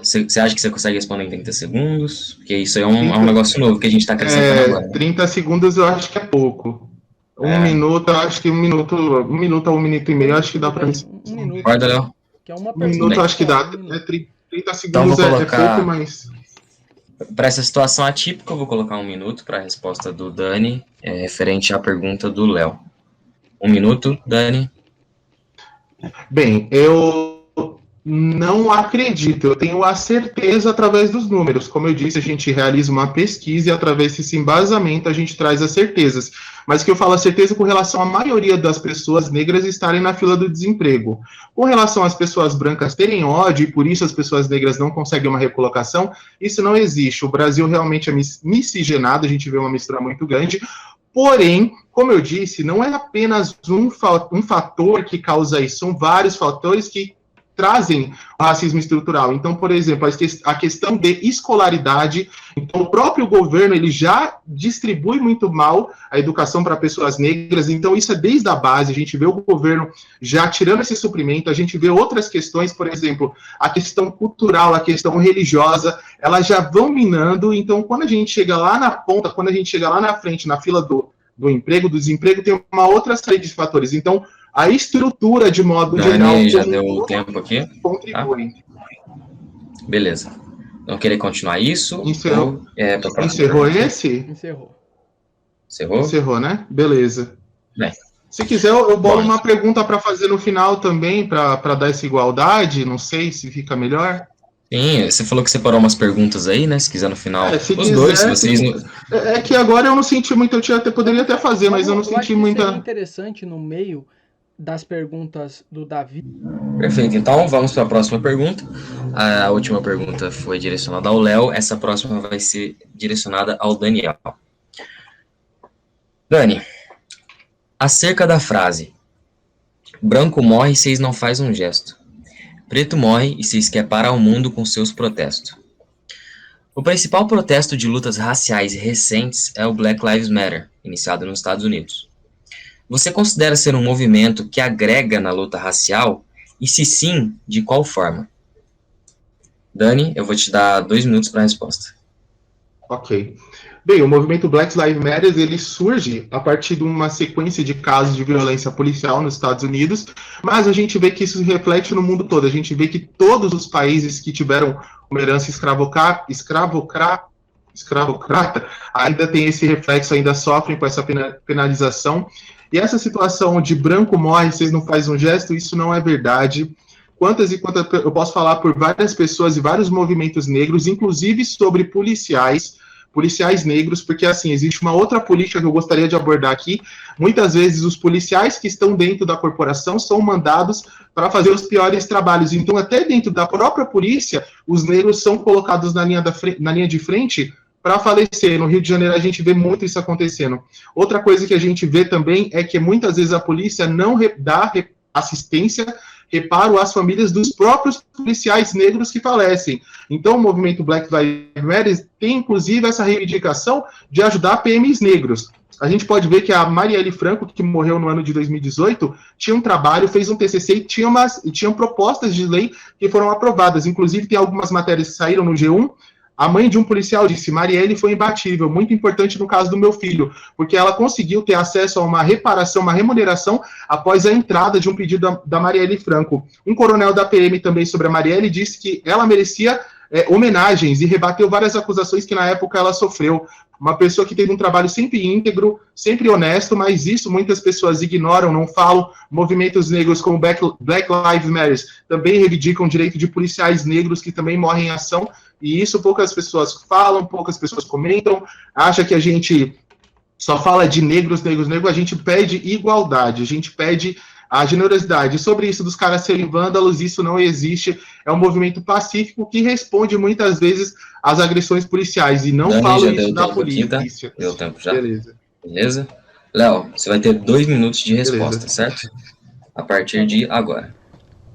C: Você acha que você consegue responder em 30 segundos? Porque isso aí é um negócio novo que a gente está acrescentando agora.
B: 30 segundos eu acho que é pouco. Um minuto, eu acho que um minuto a 1 minuto e meio, eu acho que dá para mim.
A: Um minuto.
C: Guarda, Léo.
A: Que é uma
B: Um minuto, eu acho que dá. 30 segundos
C: então, colocar...
B: é pouco, mas...
C: Para essa situação atípica, eu vou colocar 1 minuto para a resposta do Dani, referente à pergunta do Léo. 1 minuto, Dani.
B: Bem, eu não acredito, eu tenho a certeza através dos números. Como eu disse, a gente realiza uma pesquisa e através desse embasamento a gente traz as certezas. Mas que eu falo a certeza com relação à maioria das pessoas negras estarem na fila do desemprego. Com relação às pessoas brancas terem ódio e por isso as pessoas negras não conseguem uma recolocação, isso não existe. O Brasil realmente é miscigenado, a gente vê uma mistura muito grande. Porém, como eu disse, não é apenas um fator que causa isso, são vários fatores que trazem o racismo estrutural. Então, por exemplo, a questão de escolaridade, então o próprio governo ele já distribui muito mal a educação para pessoas negras, então isso é desde a base, a gente vê o governo já tirando esse suprimento, a gente vê outras questões, por exemplo, a questão cultural, a questão religiosa, elas já vão minando, então quando a gente chega lá na ponta, quando a gente chega lá na frente, na fila do emprego, do desemprego, tem uma outra série de fatores. Então, a estrutura, de modo geral...
C: já deu o tempo aqui.
B: Contribui.
C: Tá? Beleza. Não querer continuar isso?
B: Encerrou,
C: encerrou
B: esse?
A: Encerrou.
B: Encerrou, né? Beleza.
C: Bem.
B: Se quiser, eu bolo uma pergunta para fazer no final também, para dar essa igualdade. Não sei se fica melhor.
C: Sim, você falou que separou umas perguntas aí, né? Se quiser no final.
B: Se
C: os
B: quiser,
C: dois, se vocês...
B: É que agora eu não senti muito, poderia até fazer, mas eu não senti muita...
A: Seria interessante no meio das perguntas do Davi.
C: Perfeito, então vamos para a próxima pergunta. A última pergunta foi direcionada ao Léo, essa próxima vai ser direcionada ao Daniel. Dani, acerca da frase, branco morre e vocês não faz um gesto. Preto morre e vocês quer parar o mundo com seus protestos. O principal protesto de lutas raciais recentes é o Black Lives Matter, iniciado nos Estados Unidos. Você considera ser um movimento que agrega na luta racial? E se sim, de qual forma? Dani, eu vou te dar 2 minutos para a resposta.
B: Ok. Bem, o movimento Black Lives Matter, ele surge a partir de uma sequência de casos de violência policial nos Estados Unidos, mas a gente vê que isso se reflete no mundo todo. A gente vê que todos os países que tiveram uma herança escravocrata ainda tem esse reflexo, ainda sofrem com essa penalização. E essa situação de branco morre, vocês não fazem um gesto, isso não é verdade. Quantas e quantas, eu posso falar por várias pessoas e vários movimentos negros, inclusive sobre policiais negros, porque assim, existe uma outra política que eu gostaria de abordar aqui. Muitas vezes os policiais que estão dentro da corporação são mandados para fazer os piores trabalhos. Então, até dentro da própria polícia, os negros são colocados na linha de frente para falecer. No Rio de Janeiro a gente vê muito isso acontecendo. Outra coisa que a gente vê também é que muitas vezes a polícia não dá assistência, reparo às famílias dos próprios policiais negros que falecem. Então, o movimento Black Lives Matter tem, inclusive, essa reivindicação de ajudar PMs negros. A gente pode ver que a Marielle Franco, que morreu no ano de 2018, tinha um trabalho, fez um TCC e tinham propostas de lei que foram aprovadas. Inclusive, tem algumas matérias que saíram no G1. A mãe de um policial disse: Marielle foi imbatível, muito importante no caso do meu filho, porque ela conseguiu ter acesso a uma reparação, uma remuneração, após a entrada de um pedido da Marielle Franco. Um coronel da PM também sobre a Marielle disse que ela merecia homenagens e rebateu várias acusações que na época ela sofreu. Uma pessoa que teve um trabalho sempre íntegro, sempre honesto, mas isso muitas pessoas ignoram, não falam. Movimentos negros como Black Lives Matter também reivindicam o direito de policiais negros que também morrem em ação, e isso poucas pessoas falam, poucas pessoas comentam, acha que a gente só fala de negros, a gente pede igualdade, a gente pede a generosidade. Sobre isso dos caras serem vândalos, isso não existe. É um movimento pacífico que responde muitas vezes às agressões policiais. E não
C: Dani,
B: falo isso da polícia.
C: Aqui, tá? Deu tempo já?
B: Beleza.
C: Léo, você vai ter 2 minutos de resposta,
B: Beleza.
C: Certo? A partir de agora.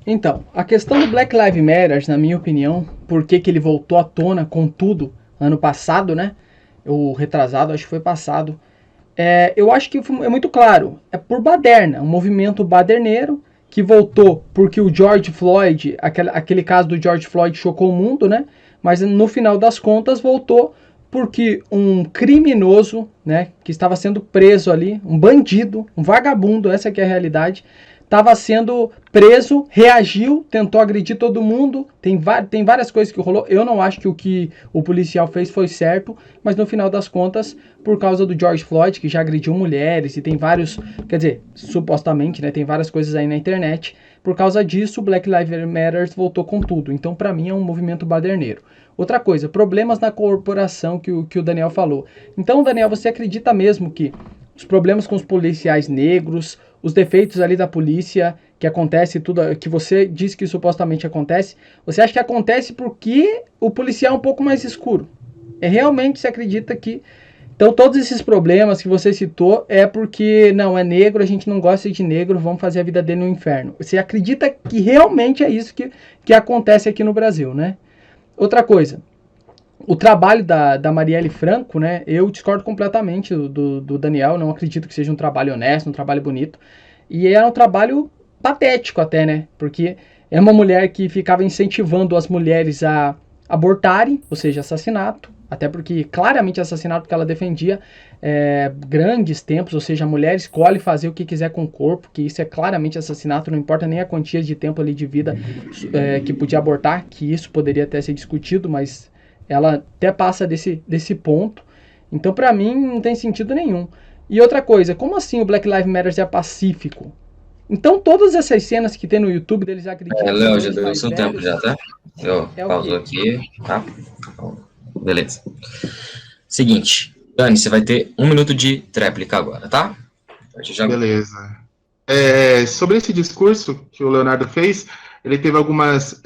A: Então, a questão do Black Lives Matter, na minha opinião, por que ele voltou à tona com tudo ano passado, né? O retrasado, acho que foi passado. Eu acho que é muito claro, é por baderna, um movimento baderneiro que voltou porque o George Floyd, aquele caso do George Floyd chocou o mundo, né? Mas no final das contas voltou porque um criminoso, né, que estava sendo preso ali, um bandido, um vagabundo, essa que é a realidade, estava sendo preso, reagiu, tentou agredir todo mundo, tem várias coisas que rolou. Eu não acho que o que o policial fez foi certo, mas no final das contas, por causa do George Floyd, que já agrediu mulheres, e tem vários, quer dizer, supostamente, né, tem várias coisas aí na internet, por causa disso, o Black Lives Matter voltou com tudo. Então, para mim, é um movimento baderneiro. Outra coisa, problemas na corporação que o Daniel falou. Então, Daniel, você acredita mesmo que os problemas com os policiais negros, os defeitos ali da polícia, que acontece tudo, que você disse que supostamente acontece, você acha que acontece porque o policial é um pouco mais escuro? Realmente você acredita que... Então todos esses problemas que você citou é porque não é negro, a gente não gosta de negro, vamos fazer a vida dele no inferno. Você acredita que realmente é isso que acontece aqui no Brasil, né? Outra coisa, o trabalho da Marielle Franco, né, eu discordo completamente do Daniel, não acredito que seja um trabalho honesto, um trabalho bonito, e é um trabalho patético até, né, porque é uma mulher que ficava incentivando as mulheres a abortarem, ou seja, assassinato, até porque claramente assassinato, porque ela defendia grandes tempos, ou seja, a mulher escolhe fazer o que quiser com o corpo, que isso é claramente assassinato, não importa nem a quantia de tempo ali de vida que podia abortar, que isso poderia até ser discutido, mas... ela até passa desse ponto. Então, pra mim, não tem sentido nenhum. E outra coisa, como assim o Black Lives Matter é pacífico? Então, todas essas cenas que tem no YouTube deles acreditam...
C: Léo, já deu o seu tempo já, tá? Eu pauso aqui, tá? Beleza. Seguinte, Dani, você vai ter 1 minuto de tréplica agora, tá?
B: Beleza. Sobre esse discurso que o Leonardo fez, ele teve algumas,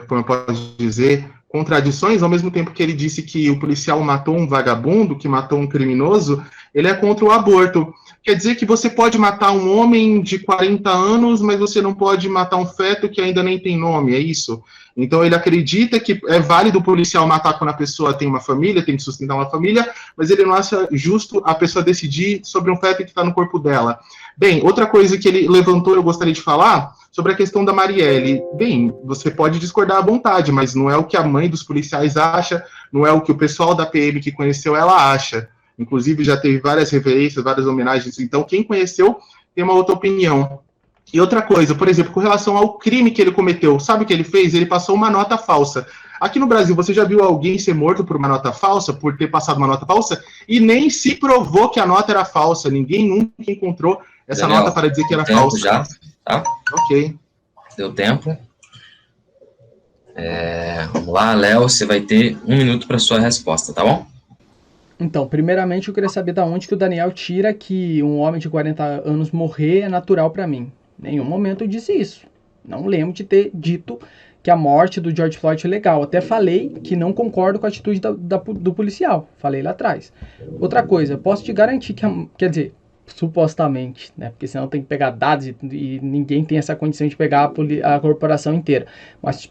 B: como eu posso dizer... contradições, ao mesmo tempo que ele disse que o policial matou um vagabundo, que matou um criminoso, ele é contra o aborto. Quer dizer que você pode matar um homem de 40 anos, mas você não pode matar um feto que ainda nem tem nome, é isso? Então ele acredita que é válido o policial matar quando a pessoa tem uma família, tem que sustentar uma família, mas ele não acha justo a pessoa decidir sobre um feto que está no corpo dela. Bem, outra coisa que ele levantou, eu gostaria de falar, sobre a questão da Marielle. Bem, você pode discordar à vontade, mas não é o que a mãe dos policiais acha, não é o que o pessoal da PM que conheceu ela acha. Inclusive, já teve várias referências, várias homenagens. Então, quem conheceu tem uma outra opinião. E outra coisa, por exemplo, com relação ao crime que ele cometeu, sabe o que ele fez? Ele passou uma nota falsa. Aqui no Brasil, você já viu alguém ser morto por uma nota falsa, por ter passado uma nota falsa? E nem se provou que a nota era falsa. Ninguém nunca encontrou essa
C: Daniel,
B: nota para dizer que era
C: tempo
B: falsa.
C: já, tá?
B: Ok.
C: Deu tempo. Vamos lá, Léo, você vai ter 1 minuto para sua resposta, tá bom?
A: Então, primeiramente eu queria saber da onde que o Daniel tira que um homem de 40 anos morrer é natural para mim. Em nenhum momento eu disse isso. Não lembro de ter dito que a morte do George Floyd é legal. Até falei que não concordo com a atitude do policial. Falei lá atrás. Outra coisa, posso te garantir que, quer dizer, supostamente, né? Porque senão tem que pegar dados e ninguém tem essa condição de pegar a corporação inteira. Mas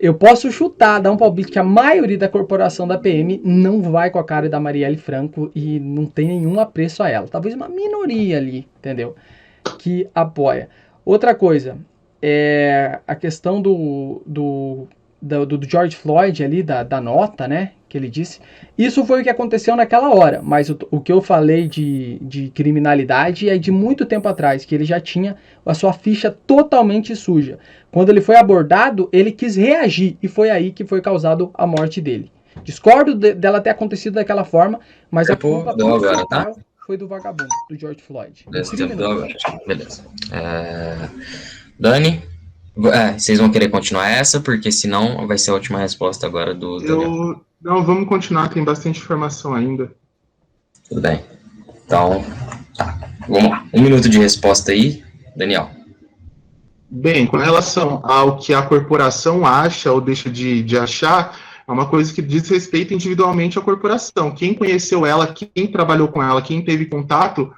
A: eu posso chutar, dar um palpite que a maioria da corporação da PM não vai com a cara da Marielle Franco e não tem nenhum apreço a ela. Talvez uma minoria ali, entendeu? Que apoia. Outra coisa, a questão do George Floyd ali, da nota, né? Que ele disse. Isso foi o que aconteceu naquela hora, mas o que eu falei de criminalidade é de muito tempo atrás, que ele já tinha a sua ficha totalmente suja. Quando ele foi abordado, ele quis reagir e foi aí que foi causado a morte dele. Discordo dela ter acontecido daquela forma, mas a culpa
C: agora, tá?
A: foi do vagabundo, do George Floyd.
C: Beleza, tempo deu agora. Beleza. Dani, vocês vão querer continuar essa, porque senão vai ser a última resposta agora do Daniel.
B: Não, vamos continuar, tem bastante informação ainda.
C: Tudo bem. Então, tá. Vamos lá. 1 minuto de resposta aí, Daniel.
B: Bem, com relação ao que a corporação acha ou deixa de achar, é uma coisa que diz respeito individualmente à corporação. Quem conheceu ela, quem trabalhou com ela, quem teve contato,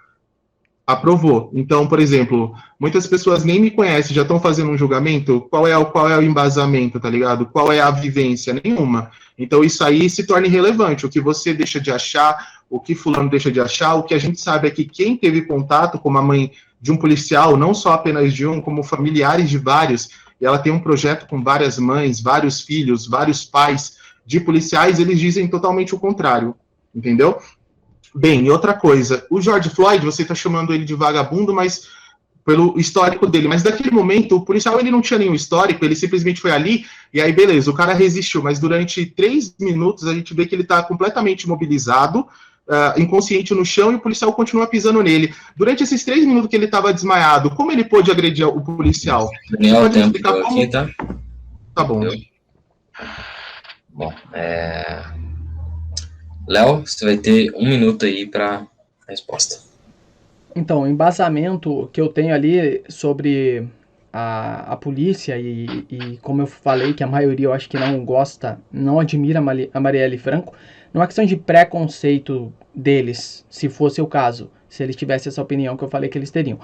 B: aprovou. Então, por exemplo, muitas pessoas nem me conhecem, já estão fazendo um julgamento, qual é o embasamento, tá ligado? Qual é a vivência? Nenhuma. Então, isso aí se torna irrelevante. O que você deixa de achar, o que fulano deixa de achar, o que a gente sabe é que quem teve contato, como a mãe de um policial, não só apenas de um, como familiares de vários, e ela tem um projeto com várias mães, vários filhos, vários pais de policiais, eles dizem totalmente o contrário, entendeu? Bem, e outra coisa, o George Floyd, você está chamando ele de vagabundo, mas pelo histórico dele, mas naquele momento o policial ele não tinha nenhum histórico, ele simplesmente foi ali, e aí beleza, o cara resistiu, mas durante 3 minutos a gente vê que ele está completamente imobilizado, inconsciente no chão, e o policial continua pisando nele. Durante esses 3 minutos que ele estava desmaiado, como ele pôde agredir o policial?
C: Daniel, o tempo deu aqui, tá?
B: Tá bom.
C: Bom, Léo, você vai ter 1 minuto aí para resposta.
A: Então, o embasamento que eu tenho ali sobre a polícia e como eu falei que a maioria eu acho que não gosta, não admira a Marielle Franco, não é questão de preconceito deles, se fosse o caso, se eles tivessem essa opinião que eu falei que eles teriam,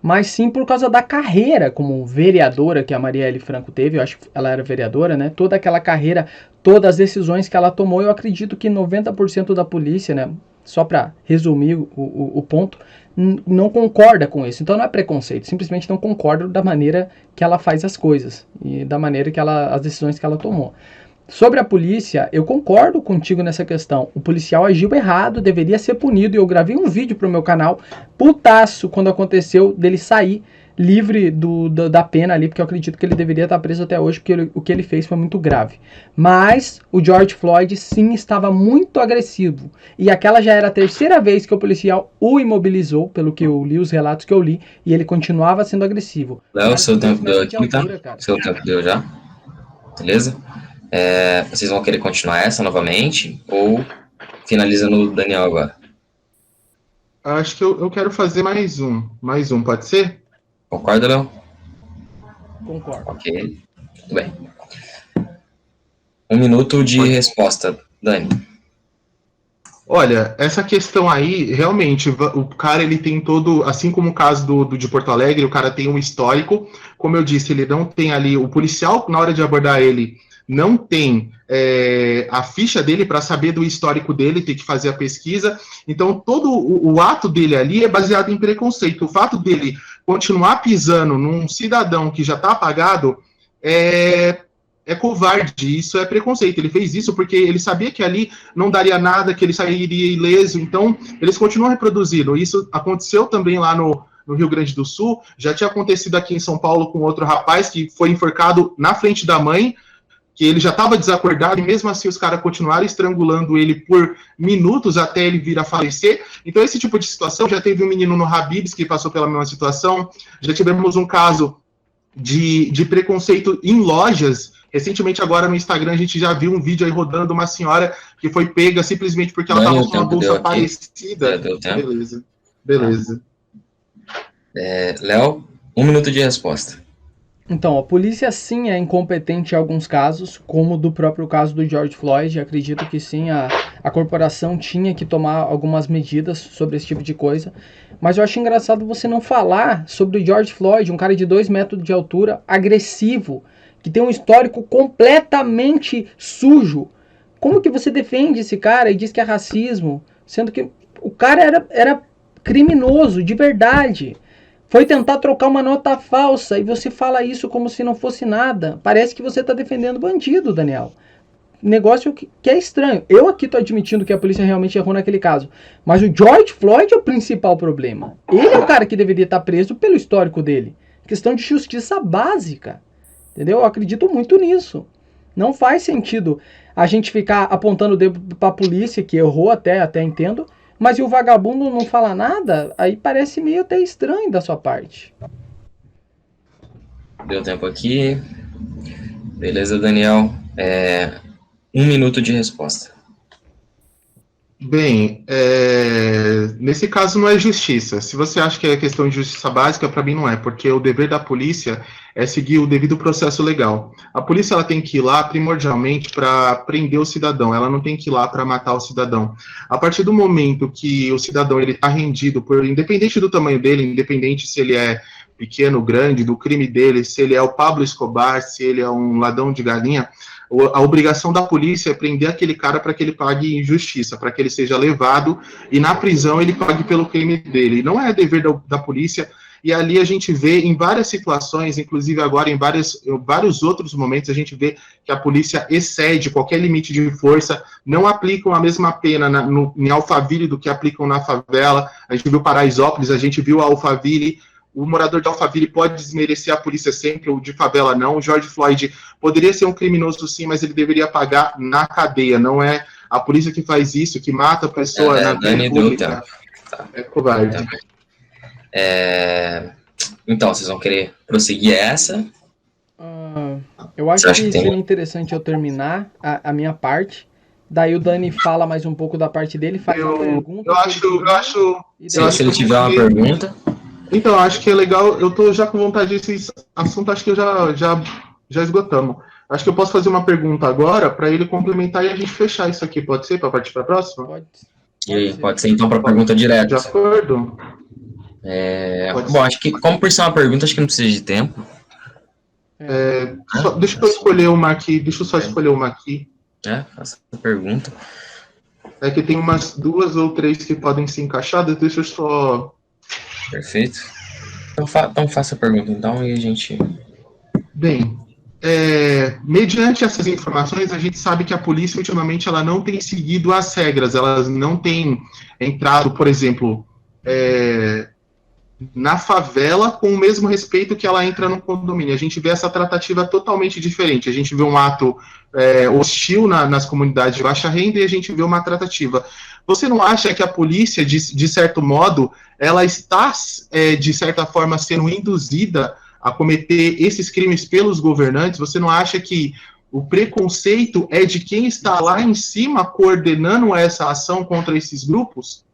A: mas sim por causa da carreira como vereadora que a Marielle Franco teve, eu acho que ela era vereadora, né? Toda aquela carreira, todas as decisões que ela tomou, eu acredito que 90% da polícia, né? Só para resumir o ponto, não concorda com isso. Então não é preconceito, simplesmente não concorda da maneira que ela faz as coisas e da maneira que as decisões que ela tomou. Sobre a polícia, eu concordo contigo nessa questão. O policial agiu errado, deveria ser punido. E eu gravei um vídeo pro meu canal, putaço, quando aconteceu dele sair livre da pena ali, porque eu acredito que ele deveria estar preso até hoje, porque o que ele fez foi muito grave. Mas o George Floyd, sim, estava muito agressivo. E aquela já era a 3ª vez que o policial o imobilizou, pelo que eu li, os relatos que eu li, e ele continuava sendo agressivo.
C: Léo, seu tempo deu aqui, tá? Seu tempo deu já. Beleza? Vocês vão querer continuar essa novamente ou finaliza no Daniel agora?
B: Acho que eu quero fazer mais um, pode ser?
C: Concorda, Léo?
A: Concordo.
C: Ok, tudo bem. 1 minuto de resposta, Dani.
B: Olha, essa questão aí, realmente, o cara ele tem todo, assim como o caso do de Porto Alegre, o cara tem um histórico, como eu disse, ele não tem ali, o policial, na hora de abordar ele, não tem a ficha dele para saber do histórico dele, tem que fazer a pesquisa, então todo o ato dele ali é baseado em preconceito. O fato dele continuar pisando num cidadão que já está apagado é covarde, isso é preconceito. Ele fez isso porque ele sabia que ali não daria nada, que ele sairia ileso, então eles continuam reproduzindo. Isso aconteceu também lá no Rio Grande do Sul, já tinha acontecido aqui em São Paulo com outro rapaz que foi enforcado na frente da mãe, que ele já estava desacordado, e mesmo assim os caras continuaram estrangulando ele por minutos até ele vir a falecer. Então esse tipo de situação, já teve um menino no Habib's que passou pela mesma situação, já tivemos um caso de preconceito em lojas. Recentemente, agora no Instagram, a gente já viu um vídeo aí rodando uma senhora que foi pega simplesmente porque ela estava com uma bolsa parecida.
C: Deu tempo.
B: Beleza.
C: Léo, 1 minuto de resposta.
A: Então, a polícia sim é incompetente em alguns casos, como do próprio caso do George Floyd. Acredito que sim, a corporação tinha que tomar algumas medidas sobre esse tipo de coisa. Mas eu acho engraçado você não falar sobre o George Floyd, um cara de 2 metros de altura, agressivo, que tem um histórico completamente sujo. Como que você defende esse cara e diz que é racismo, sendo que o cara era criminoso de verdade? Foi tentar trocar uma nota falsa e você fala isso como se não fosse nada. Parece que você está defendendo bandido, Daniel. Negócio que é estranho. Eu aqui estou admitindo que a polícia realmente errou naquele caso. Mas o George Floyd é o principal problema. Ele é o cara que deveria estar preso pelo histórico dele. Questão de justiça básica. Entendeu? Eu acredito muito nisso. Não faz sentido a gente ficar apontando o dedo para a polícia, que errou até entendo, mas e o vagabundo não fala nada? Aí parece meio até estranho da sua parte.
C: Deu tempo aqui. Beleza, Daniel. 1 minuto de resposta.
B: Bem, nesse caso não é justiça. Se você acha que é questão de justiça básica, para mim não é, porque o dever da polícia é seguir o devido processo legal. A polícia ela tem que ir lá primordialmente para prender o cidadão, ela não tem que ir lá para matar o cidadão. A partir do momento que o cidadão ele está rendido, independente do tamanho dele, independente se ele é pequeno, grande, do crime dele, se ele é o Pablo Escobar, se ele é um ladrão de galinha, a obrigação da polícia é prender aquele cara para que ele pague injustiça, para que ele seja levado e na prisão ele pague pelo crime dele. Não é dever da polícia, e ali a gente vê em várias situações, inclusive agora em vários outros momentos, a gente vê que a polícia excede qualquer limite de força, não aplicam a mesma pena em Alphaville do que aplicam na favela. A gente viu Paraisópolis, a gente viu a Alphaville. O morador de Alphaville pode desmerecer a polícia sempre, o de favela não. O George Floyd poderia ser um criminoso sim, mas ele deveria pagar na cadeia. Não é a polícia que faz isso, que mata a pessoa na via pública.
C: Tá.
B: É covarde.
C: Então, vocês vão querer prosseguir essa?
A: Eu acho que seria interessante eu terminar a minha parte. Daí o Dani fala mais um pouco da parte dele, faz uma pergunta.
B: Eu acho
C: se ele tiver uma pergunta...
B: Então, acho que é legal, eu tô já com vontade desse assunto, acho que já esgotamos. Acho que eu posso fazer uma pergunta agora para ele complementar e a gente fechar isso aqui, pode ser, para partir para a próxima?
C: Pode ser então para a pergunta direta.
B: De acordo?
C: Bom, acho que como por ser uma pergunta, acho que não precisa de tempo.
B: Deixa eu escolher uma aqui, escolher uma aqui.
C: Faça a pergunta.
B: É que tem umas 2 ou 3 que podem ser encaixadas, deixa eu só...
C: Perfeito. Então faça a pergunta, então, e a gente...
B: Bem, mediante essas informações, a gente sabe que a polícia, ultimamente, ela não tem seguido as regras, elas não têm entrado, por exemplo, na favela com o mesmo respeito que ela entra no condomínio. A gente vê essa tratativa totalmente diferente. A gente vê um ato hostil nas comunidades de baixa renda e a gente vê uma tratativa. Você não acha que a polícia, de certo modo, ela está, de certa forma, sendo induzida a cometer esses crimes pelos governantes? Você não acha que o preconceito é de quem está lá em cima coordenando essa ação contra esses grupos?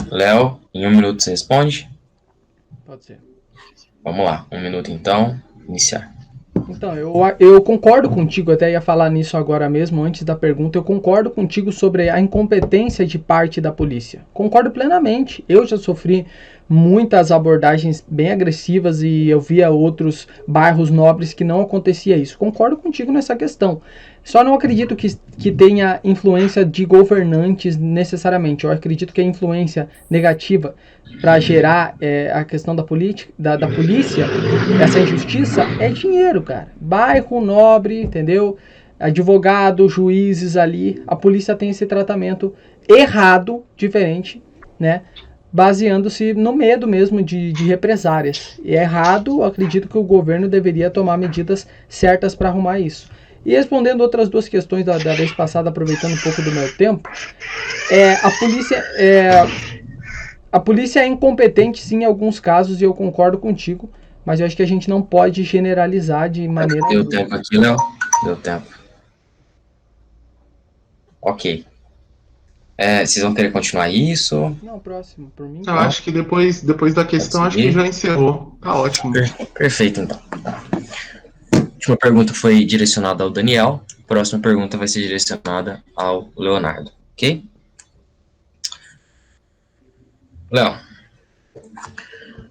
C: Léo, em 1 minuto você responde?
A: Pode ser.
C: Vamos lá, 1 minuto então, iniciar.
A: Então, eu concordo contigo, até ia falar nisso agora mesmo, antes da pergunta, eu concordo contigo sobre a incompetência de parte da polícia. Concordo plenamente. Eu já sofri muitas abordagens bem agressivas e eu via outros bairros nobres que não acontecia isso. Concordo contigo nessa questão. Só não acredito que tenha influência de governantes necessariamente. Eu acredito que a influência negativa para gerar a questão da polícia, essa injustiça, é dinheiro, cara. Bairro nobre, entendeu? Advogado, juízes ali, a polícia tem esse tratamento errado, diferente, né? Baseando-se no medo mesmo de represárias. E é errado, acredito que o governo deveria tomar medidas certas para arrumar isso. E respondendo outras duas questões da vez passada, aproveitando um pouco do meu tempo, a polícia é incompetente sim em alguns casos, e eu concordo contigo, mas eu acho que a gente não pode generalizar de maneira...
C: Deu tempo aqui, Léo? Deu tempo. Ok. Vocês vão querer continuar isso?
A: Não, próximo, por mim.
B: Eu acho que depois da questão, acho que já encerrou. Tá ótimo.
C: Perfeito, então. A última pergunta foi direcionada ao Daniel. A próxima pergunta vai ser direcionada ao Leonardo, ok? Léo,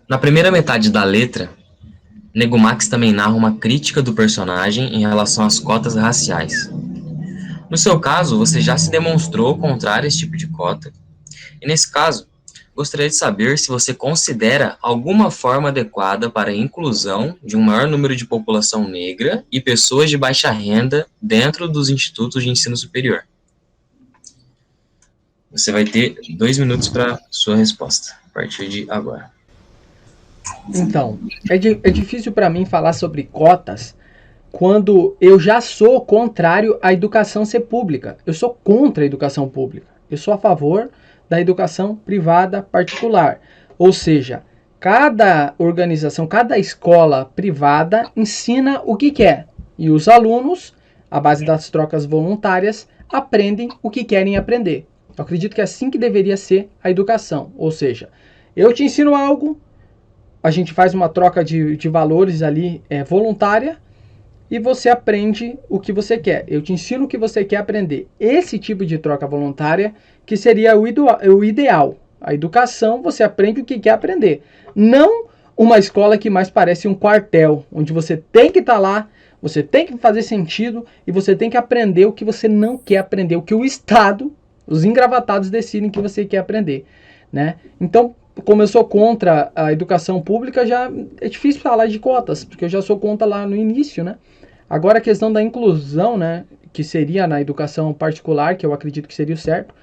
C: na primeira metade da letra, Nego Max também narra uma crítica do personagem em relação às cotas raciais. No seu caso, você já se demonstrou contrário a esse tipo de cota. E nesse caso, gostaria de saber se você considera alguma forma adequada para a inclusão de um maior número de população negra e pessoas de baixa renda dentro dos institutos de ensino superior. Você vai ter 2 minutos para sua resposta, a partir de agora.
A: Então, é difícil para mim falar sobre cotas quando eu já sou contrário à educação ser pública. Eu sou contra a educação pública. Eu sou a favor da educação privada particular. Ou seja, cada organização, cada escola privada ensina o que quer. E os alunos, à base das trocas voluntárias, aprendem o que querem aprender. Eu acredito que é assim que deveria ser a educação. Ou seja, eu te ensino algo, a gente faz uma troca de valores ali voluntária, e você aprende o que você quer. Eu te ensino o que você quer aprender. Esse tipo de troca voluntária que seria o ideal. A educação, você aprende o que quer aprender. Não uma escola que mais parece um quartel, onde você tem que estar lá, você tem que fazer sentido e você tem que aprender o que você não quer aprender, o que o Estado, os engravatados decidem que você quer aprender, né? Então, como eu sou contra a educação pública, já é difícil falar de cotas, porque eu já sou contra lá no início, né? Agora a questão da inclusão, né, que seria na educação particular, que eu acredito que seria o certo,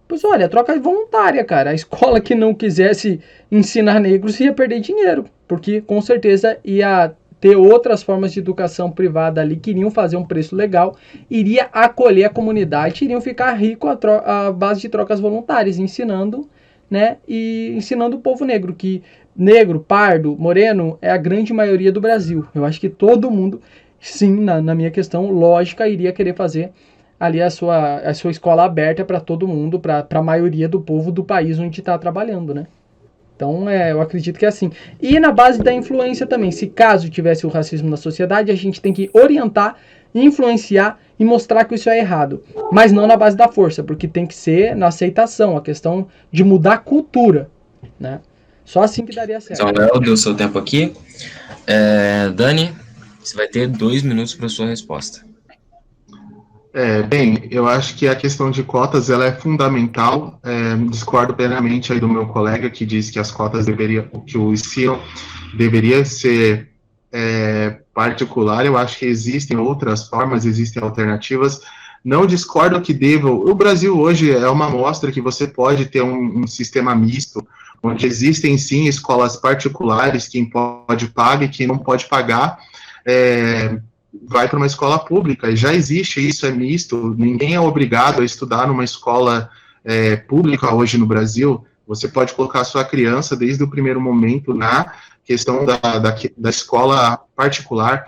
A: pois olha, troca voluntária, cara. A escola que não quisesse ensinar negros ia perder dinheiro, porque com certeza ia ter outras formas de educação privada ali que iriam fazer um preço legal, iria acolher a comunidade, iriam ficar ricos à base de trocas voluntárias, ensinando, né, e ensinando o povo negro, que negro, pardo, moreno é a grande maioria do Brasil. Eu acho que todo mundo, sim, na minha questão lógica, iria querer fazer ali a sua escola aberta para todo mundo, para a maioria do povo do país onde está trabalhando, né? Então, eu acredito que é assim. E na base da influência também, se caso tivesse o racismo na sociedade, a gente tem que orientar, influenciar e mostrar que isso é errado. Mas não na base da força, porque tem que ser na aceitação, a questão de mudar a cultura, né? Só assim que daria certo.
C: Então, Léo, deu seu tempo aqui. Dani, você vai ter 2 minutos para sua resposta.
B: Bem, eu acho que a questão de cotas ela é fundamental. Discordo plenamente aí do meu colega que diz que as cotas que o ensino deveria ser particular. Eu acho que existem outras formas, existem alternativas. Não discordo que o Brasil hoje é uma amostra que você pode ter um sistema misto, onde existem sim escolas particulares, quem pode paga e quem não pode pagar vai para uma escola pública, e já existe isso, é misto, ninguém é obrigado a estudar numa escola pública hoje no Brasil. Você pode colocar a sua criança desde o primeiro momento na questão da escola particular.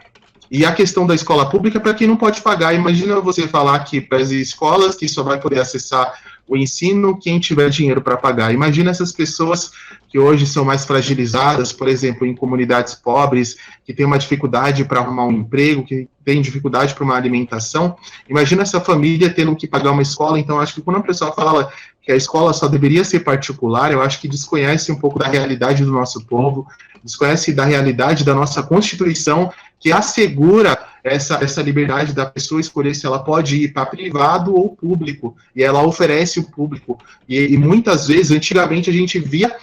B: E a questão da escola pública para quem não pode pagar. Imagina você falar que para as escolas que só vai poder acessar o ensino quem tiver dinheiro para pagar. Imagina essas pessoas que hoje são mais fragilizadas, por exemplo, em comunidades pobres, que têm uma dificuldade para arrumar um emprego, que têm dificuldade para uma alimentação. Imagina essa família tendo que pagar uma escola. Então, acho que quando a pessoa fala que a escola só deveria ser particular, eu acho que desconhece um pouco da realidade do nosso povo, desconhece da realidade da nossa Constituição, que assegura essa liberdade da pessoa escolher se ela pode ir para privado ou público, e ela oferece o público. E muitas vezes, antigamente, a gente via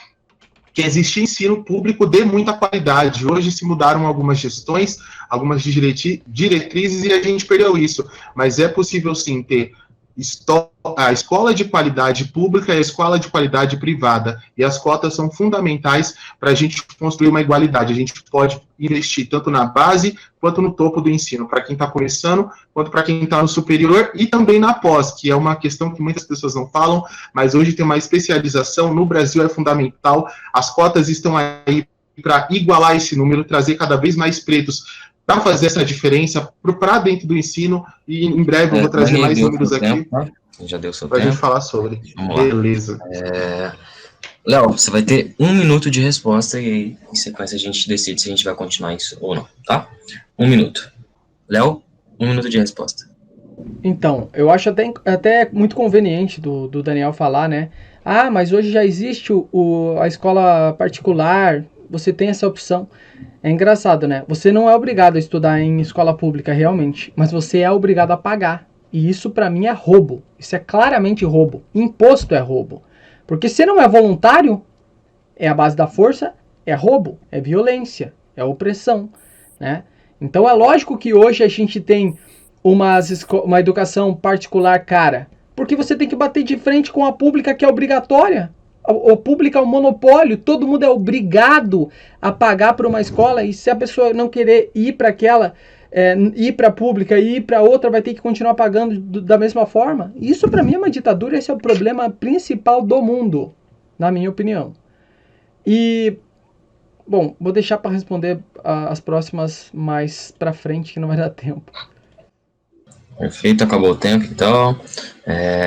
B: que existia ensino público de muita qualidade. Hoje se mudaram algumas gestões, algumas diretrizes, e a gente perdeu isso. Mas é possível, sim, ter a escola de qualidade pública e a escola de qualidade privada, e as cotas são fundamentais para a gente construir uma igualdade. A gente pode investir tanto na base quanto no topo do ensino, para quem está começando, quanto para quem está no superior, e também na pós, que é uma questão que muitas pessoas não falam, mas hoje tem uma especialização, no Brasil é fundamental, as cotas estão aí para igualar esse número, trazer cada vez mais pretos para fazer essa diferença para dentro do ensino, e em breve eu vou trazer mais números aqui.
C: Já deu seu
B: pra
C: tempo.
B: Gente falar sobre.
C: Vamos lá.
B: Beleza.
C: Léo, você vai ter 1 minuto de resposta e aí, em sequência, a gente decide se a gente vai continuar isso ou não, tá? 1 minuto. Léo, 1 minuto de resposta.
A: Então, eu acho até muito conveniente do Daniel falar, né? Ah, mas hoje já existe a escola particular, você tem essa opção. É engraçado, né? Você não é obrigado a estudar em escola pública realmente, mas você é obrigado a pagar. E isso pra mim é roubo. Isso é claramente roubo. Imposto é roubo. Porque se não é voluntário, é a base da força, é roubo, é violência, é opressão, né? Então é lógico que hoje a gente tem uma educação particular cara, porque você tem que bater de frente com a pública, que é obrigatória. A pública é um monopólio, todo mundo é obrigado a pagar por uma escola, e se a pessoa não querer ir para aquela, ir para a pública e ir para outra, vai ter que continuar pagando da mesma forma. Isso para mim é uma ditadura, esse é o problema principal do mundo, na minha opinião. E, bom, vou deixar para responder as próximas mais para frente, que não vai dar tempo.
C: Perfeito, acabou o tempo, então.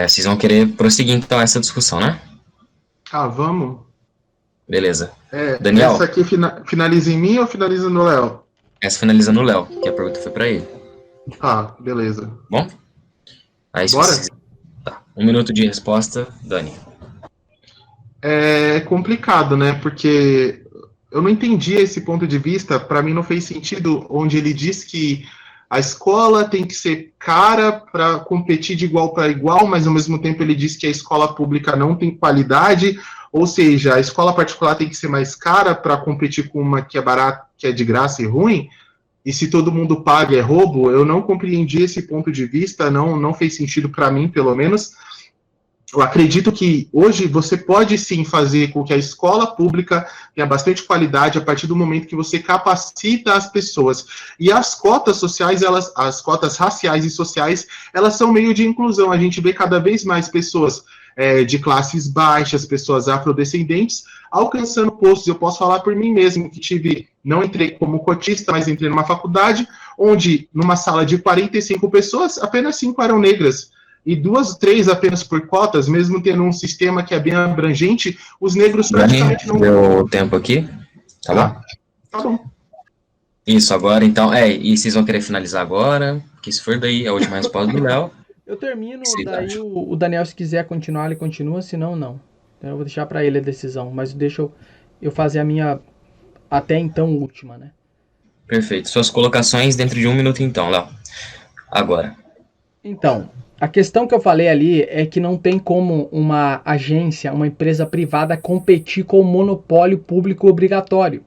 C: Vocês vão querer prosseguir, então, essa discussão, né?
B: Vamos.
C: Beleza. Daniel.
B: Essa aqui finaliza em mim ou finaliza no Léo?
C: Essa finaliza no Léo, que a pergunta foi para ele.
B: Beleza.
C: Bom? Aí,
B: bora?
C: Tá. 1 minuto de resposta, Dani.
B: É complicado, né? Porque eu não entendi esse ponto de vista. Para mim não fez sentido, onde ele diz que a escola tem que ser cara para competir de igual para igual, mas ao mesmo tempo ele diz que a escola pública não tem qualidade, ou seja, a escola particular tem que ser mais cara para competir com uma que é barata, que é de graça e ruim, e se todo mundo paga é roubo. Eu não compreendi esse ponto de vista, não fez sentido para mim, pelo menos. Eu acredito que hoje você pode sim fazer com que a escola pública tenha bastante qualidade a partir do momento que você capacita as pessoas. E as cotas sociais, as cotas raciais e sociais, elas são meio de inclusão. A gente vê cada vez mais pessoas de classes baixas, pessoas afrodescendentes, alcançando postos. Eu posso falar por mim mesmo, que não entrei como cotista, mas entrei numa faculdade, onde numa sala de 45 pessoas, apenas 5 eram negras. E 2, 3 apenas por cotas, mesmo tendo um sistema que é bem abrangente, os negros praticamente não...
C: Deu tempo aqui, tá bom?
B: Tá bom.
C: Isso, agora então, e vocês vão querer finalizar agora? Porque se for daí, a última resposta do Léo.
A: Eu termino, daí o Daniel, se quiser continuar, ele continua, senão não. Então eu vou deixar pra ele a decisão, mas deixa eu fazer a minha, até então, última, né?
C: Perfeito. Suas colocações dentro de 1 minuto então, Léo. Agora.
A: Então... A questão que eu falei ali é que não tem como uma agência, uma empresa privada competir com o monopólio público obrigatório.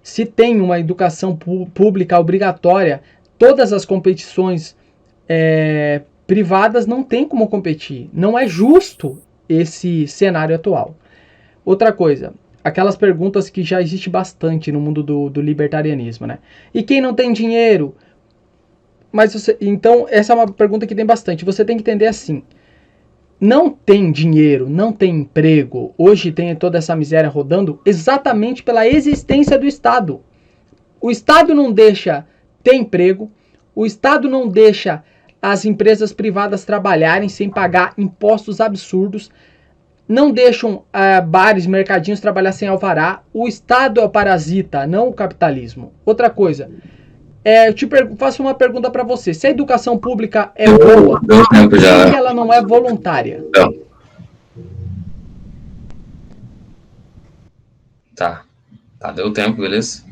A: Se tem uma educação pública obrigatória, todas as competições privadas não tem como competir. Não é justo esse cenário atual. Outra coisa, aquelas perguntas que já existe bastante no mundo do libertarianismo, né? E quem não tem dinheiro... Então, essa é uma pergunta que tem bastante. Você tem que entender assim. Não tem dinheiro, não tem emprego. Hoje tem toda essa miséria rodando exatamente pela existência do Estado. O Estado não deixa ter emprego. O Estado não deixa as empresas privadas trabalharem sem pagar impostos absurdos, não deixam bares, mercadinhos trabalhar sem alvará. O Estado é o parasita, não o capitalismo. Outra coisa, faço uma pergunta para você. Se a educação pública é boa, por que ela não é voluntária?
C: Tá, deu tempo, beleza?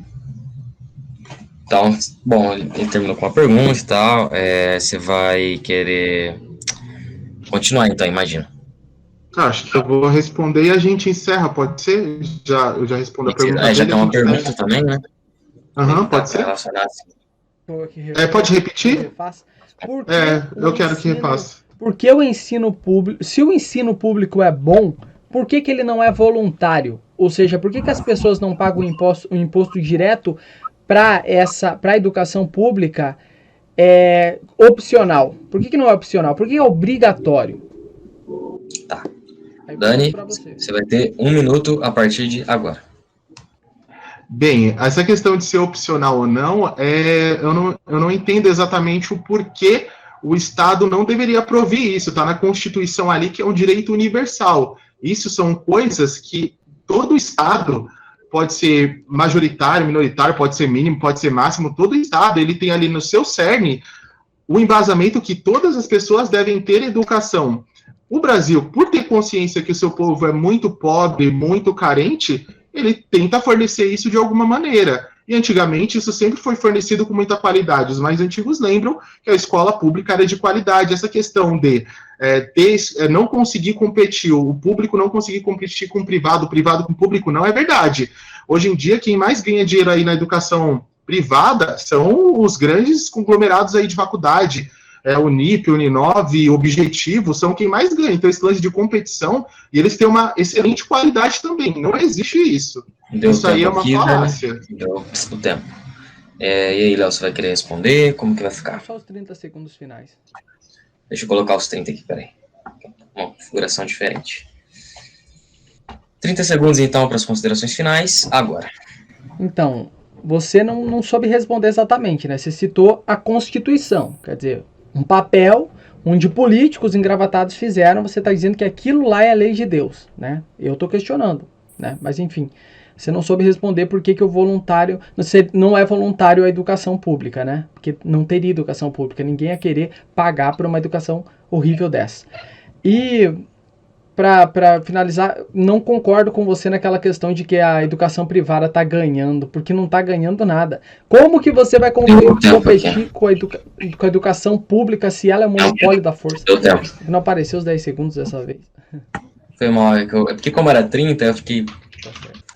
C: Então, bom, ele terminou com a pergunta e tal. Você vai querer continuar, então, imagina.
B: Acho que eu vou responder e a gente encerra, pode ser? Eu já respondo a pergunta.
C: Já tem uma pergunta também, né?
B: Pode ser?
C: Assim.
B: Pode repetir? Eu quero que repasse.
A: Porque o ensino público, se o ensino público é bom, por que ele não é voluntário? Ou seja, por que as pessoas não pagam o imposto direto para a educação pública opcional? Por que não é opcional? Por que é obrigatório?
C: Tá. Dani, você vai ter 1 minuto a partir de agora.
B: Bem, essa questão de ser opcional ou não, eu não entendo exatamente o porquê o Estado não deveria prover isso. Está na Constituição ali, que é um direito universal. Isso são coisas que todo Estado, pode ser majoritário, minoritário, pode ser mínimo, pode ser máximo, todo Estado, ele tem ali no seu cerne o embasamento que todas as pessoas devem ter educação. O Brasil, por ter consciência que o seu povo é muito pobre, muito carente, ele tenta fornecer isso de alguma maneira. E antigamente isso sempre foi fornecido com muita qualidade. Os mais antigos lembram que a escola pública era de qualidade. Essa questão de não conseguir competir, o público não conseguir competir com o privado com o público, não é verdade. Hoje em dia, quem mais ganha dinheiro aí na educação privada são os grandes conglomerados aí de faculdade. Unip, Uninove, Objetivo, são quem mais ganha. Então, esse lance de competição, e eles têm uma excelente qualidade também. Não existe isso. Isso aí é uma falácia.
C: Deu o tempo. E aí, Léo, você vai querer responder? Como que vai ficar?
A: Só os 30 segundos finais.
C: Deixa eu colocar os 30 aqui, peraí. Uma configuração diferente. 30 segundos, então, para as considerações finais. Agora.
A: Então, você não soube responder exatamente, né? Você citou a Constituição. Quer dizer, um papel onde políticos engravatados fizeram, você está dizendo que aquilo lá é a lei de Deus, né? Eu estou questionando, né? Mas enfim, você não soube responder por que o voluntário, não é voluntário a educação pública, né? Porque não teria educação pública, ninguém ia querer pagar por uma educação horrível dessa. E para finalizar, não concordo com você naquela questão de que a educação privada está ganhando, porque não está ganhando nada. Como que você vai competir com a educação pública se ela é monopólio da força? Não apareceu os 10 segundos dessa vez.
C: Foi mal, porque como era 30, eu fiquei...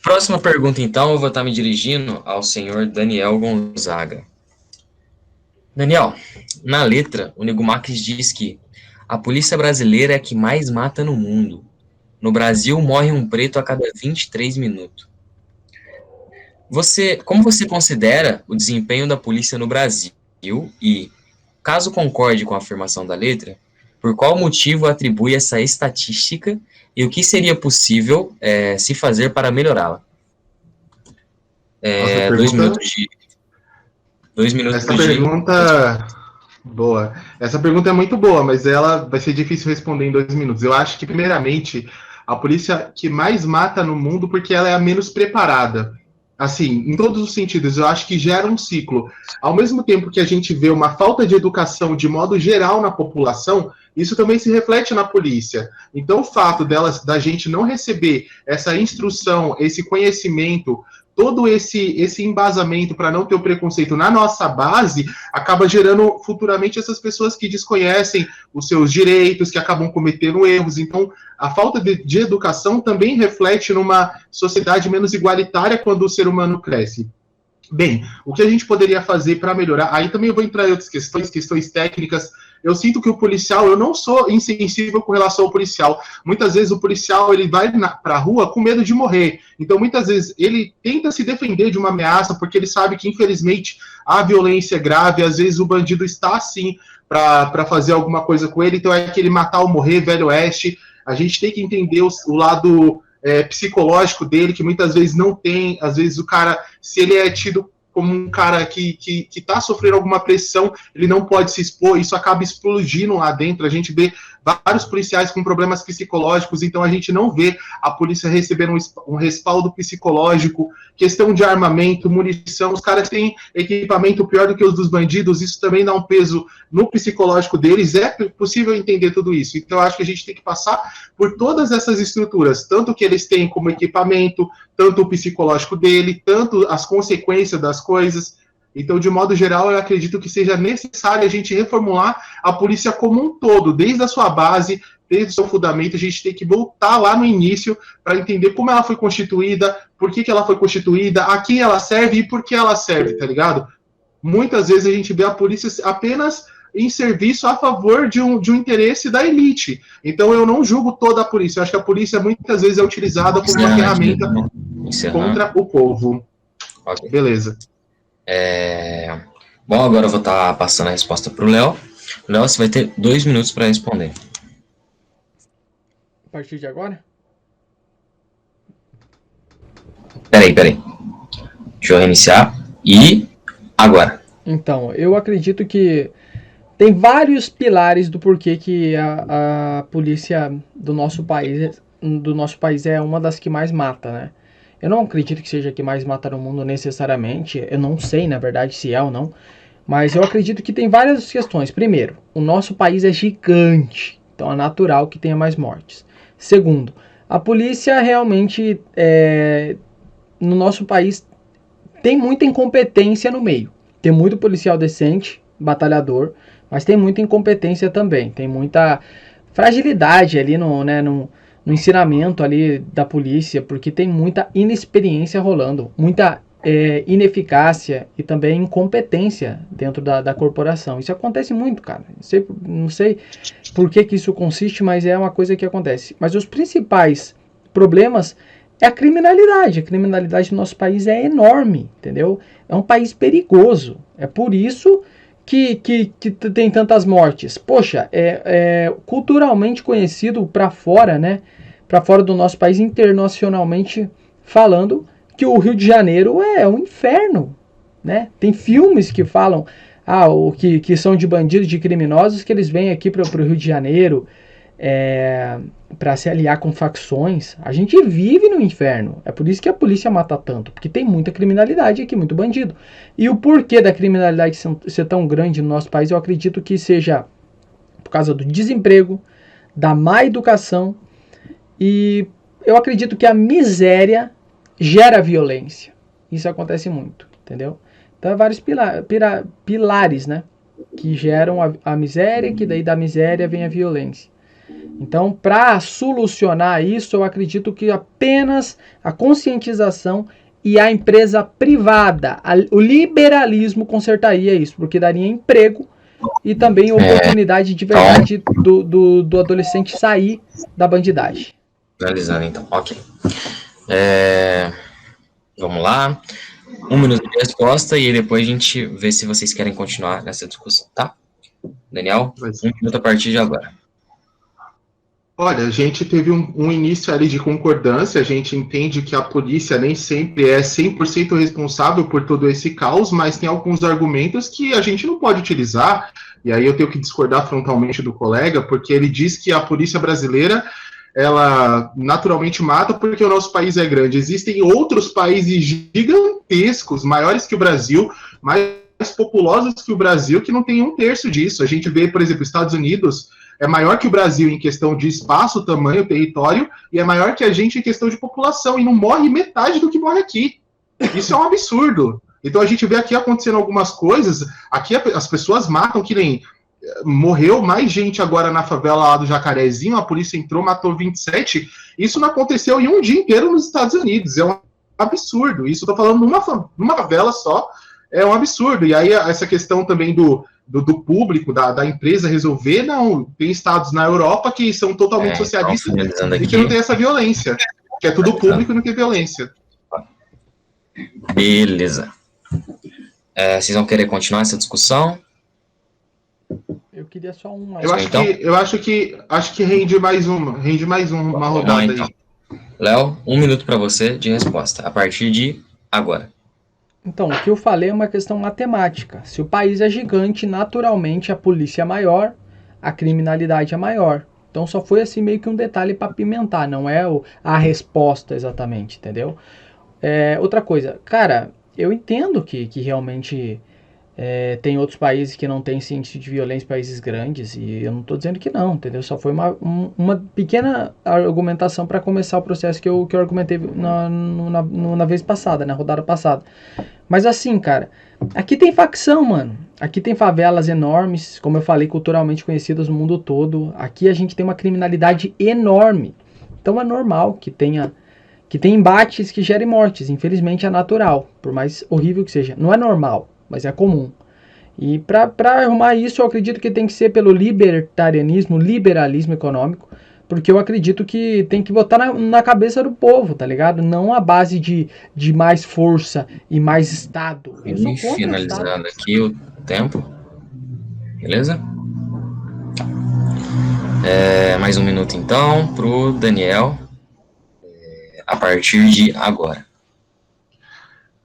C: Próxima pergunta, então, eu vou estar me dirigindo ao senhor Daniel Gonzaga. Daniel, na letra, o Nego Marques diz que a polícia brasileira é a que mais mata no mundo. No Brasil, morre um preto a cada 23 minutos. Como você considera o desempenho da polícia no Brasil? E, caso concorde com a afirmação da letra, por qual motivo atribui essa estatística e o que seria possível se fazer para melhorá-la? 2 minutos de... 2 minutos
B: Essa pergunta... Boa. Essa pergunta é muito boa, mas ela vai ser difícil responder em 2 minutos. Eu acho que, primeiramente, a polícia que mais mata no mundo porque ela é a menos preparada. Assim, em todos os sentidos, eu acho que gera um ciclo. Ao mesmo tempo que a gente vê uma falta de educação de modo geral na população, isso também se reflete na polícia. Então, o fato da gente não receber essa instrução, esse conhecimento, todo esse embasamento para não ter o preconceito na nossa base, acaba gerando futuramente essas pessoas que desconhecem os seus direitos, que acabam cometendo erros. Então, a falta de educação também reflete numa sociedade menos igualitária quando o ser humano cresce. Bem, o que a gente poderia fazer para melhorar? Aí também eu vou entrar em outras questões técnicas. Eu sinto que o policial, eu não sou insensível com relação ao policial. Muitas vezes o policial ele vai para a rua com medo de morrer. Então, muitas vezes, ele tenta se defender de uma ameaça, porque ele sabe que, infelizmente, a violência é grave. Às vezes o bandido está, assim, para fazer alguma coisa com ele. Então, é aquele matar ou morrer, velho oeste. A gente tem que entender o lado psicológico dele, que muitas vezes não tem. Às vezes o cara, se ele é tido como um cara que está sofrendo alguma pressão, ele não pode se expor, isso acaba explodindo lá dentro. A gente vê vários policiais com problemas psicológicos, então a gente não vê a polícia recebendo um respaldo psicológico, questão de armamento, munição, os caras têm equipamento pior do que os dos bandidos, isso também dá um peso no psicológico deles, é possível entender tudo isso. Então eu acho que a gente tem que passar por todas essas estruturas, tanto que eles têm como equipamento, tanto o psicológico dele, tanto as consequências das coisas. Então, de modo geral, eu acredito que seja necessário a gente reformular a polícia como um todo, desde a sua base, desde o seu fundamento. A gente tem que voltar lá no início para entender como ela foi constituída, por que ela foi constituída, a quem ela serve e por que ela serve, tá ligado? Muitas vezes a gente vê a polícia apenas em serviço a favor de um interesse da elite. Então eu não julgo toda a polícia. Eu acho que a polícia muitas vezes é utilizada como uma ferramenta contra o povo.
C: Okay.
B: Beleza.
C: Bom, agora eu vou estar passando a resposta para o Léo. Léo, você vai ter 2 minutos para responder.
A: A partir de agora?
C: Peraí. Deixa eu reiniciar. E agora?
A: Então, eu acredito que tem vários pilares do porquê que a polícia do nosso país é uma das que mais mata, né? Eu não acredito que seja a que mais mata no mundo necessariamente. Eu não sei, na verdade, se é ou não. Mas eu acredito que tem várias questões. Primeiro, o nosso país é gigante. Então é natural que tenha mais mortes. Segundo, a polícia realmente, no nosso país, tem muita incompetência no meio. Tem muito policial decente, batalhador, mas tem muita incompetência também. Tem muita fragilidade ali no ensinamento ali da polícia, porque tem muita inexperiência rolando, muita ineficácia e também incompetência dentro da corporação. Isso acontece muito, cara. Não sei por que isso consiste, mas é uma coisa que acontece. Mas os principais problemas é a criminalidade. A criminalidade do nosso país é enorme, entendeu? É um país perigoso. É por isso que tem tantas mortes. Poxa, é culturalmente conhecido para fora, né? Para fora do nosso país, internacionalmente falando, que o Rio de Janeiro é um inferno, né? Tem filmes que falam que são de bandidos, de criminosos, que eles vêm aqui para o Rio de Janeiro para se aliar com facções. A gente vive no inferno. É por isso que a polícia mata tanto, porque tem muita criminalidade aqui, muito bandido. E o porquê da criminalidade ser tão grande no nosso país, eu acredito que seja por causa do desemprego, da má educação, e eu acredito que a miséria gera violência. Isso acontece muito, entendeu? Então, há vários pilares, né? Que geram a miséria, que daí da miséria vem a violência. Então, para solucionar isso, eu acredito que apenas a conscientização e a empresa privada, o liberalismo consertaria isso, porque daria emprego e também oportunidade de verdade do adolescente sair da bandidagem.
C: Finalizando, então. Ok. Vamos lá. 1 minuto de resposta e depois a gente vê se vocês querem continuar nessa discussão, tá? Daniel, 1 minuto a partir de agora.
B: Olha, a gente teve um início ali de concordância, a gente entende que a polícia nem sempre é 100% responsável por todo esse caos, mas tem alguns argumentos que a gente não pode utilizar, e aí eu tenho que discordar frontalmente do colega, porque ele diz que a polícia brasileira, ela naturalmente mata porque o nosso país é grande. Existem outros países gigantescos, maiores que o Brasil, mais populosos que o Brasil, que não tem 1/3 disso. A gente vê, por exemplo, Estados Unidos é maior que o Brasil em questão de espaço, tamanho, território, e é maior que a gente em questão de população, e não morre metade do que morre aqui. Isso é um absurdo. Então a gente vê aqui acontecendo algumas coisas, aqui as pessoas matam, que nem morreu mais gente agora na favela lá do Jacarezinho, a polícia entrou, matou 27, isso não aconteceu em um dia inteiro nos Estados Unidos, é um absurdo. Isso eu tô falando numa favela só, é um absurdo. E aí essa questão também do público, da empresa resolver, não, tem estados na Europa que são totalmente socialistas e que não tem essa violência, que é tudo público e não tem violência.
C: Beleza. Vocês vão querer continuar essa discussão?
A: Eu queria só uma.
B: Eu acho que rende mais uma rodada
C: então. Léo, 1 minuto para você de resposta, a partir de agora.
A: Então, o que eu falei é uma questão matemática. Se o país é gigante, naturalmente a polícia é maior, a criminalidade é maior. Então só foi assim meio que um detalhe para pimentar, não é a resposta exatamente, entendeu? Outra coisa, cara, eu entendo que realmente tem outros países que não têm esse índice de violência, países grandes, e eu não estou dizendo que não, entendeu? Só foi uma pequena argumentação para começar o processo que eu argumentei na vez passada, na rodada passada. Mas assim, cara, aqui tem facção, mano. Aqui tem favelas enormes, como eu falei, culturalmente conhecidas no mundo todo. Aqui a gente tem uma criminalidade enorme. Então é normal que tenha embates que gerem mortes. Infelizmente é natural, por mais horrível que seja. Não é normal, mas é comum. E para arrumar isso, eu acredito que tem que ser pelo liberalismo econômico, porque eu acredito que tem que botar na cabeça do povo, tá ligado? Não a base de mais força e mais Estado. Eu sou
C: E
A: contra o
C: finalizando
A: Estado.
C: aqui o tempo, beleza? Mais um minuto então pro Daniel, a partir de agora.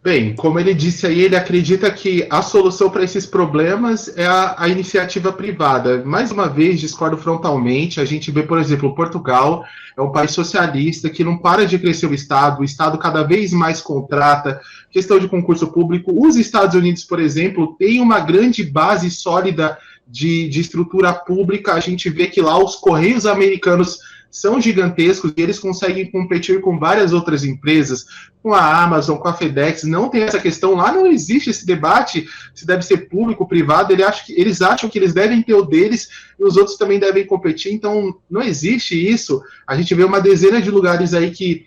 B: Bem, como ele disse aí, ele acredita que a solução para esses problemas é a iniciativa privada. Mais uma vez, discordo frontalmente. A gente vê, por exemplo, Portugal é um país socialista que não para de crescer o Estado cada vez mais contrata, questão de concurso público. Os Estados Unidos, por exemplo, têm uma grande base sólida de estrutura pública. A gente vê que lá os Correios americanos são gigantescos e eles conseguem competir com várias outras empresas, com a Amazon, com a FedEx, não tem essa questão, lá não existe esse debate se deve ser público ou privado, eles acham que eles devem ter o deles e os outros também devem competir, então não existe isso. A gente vê uma dezena de lugares aí que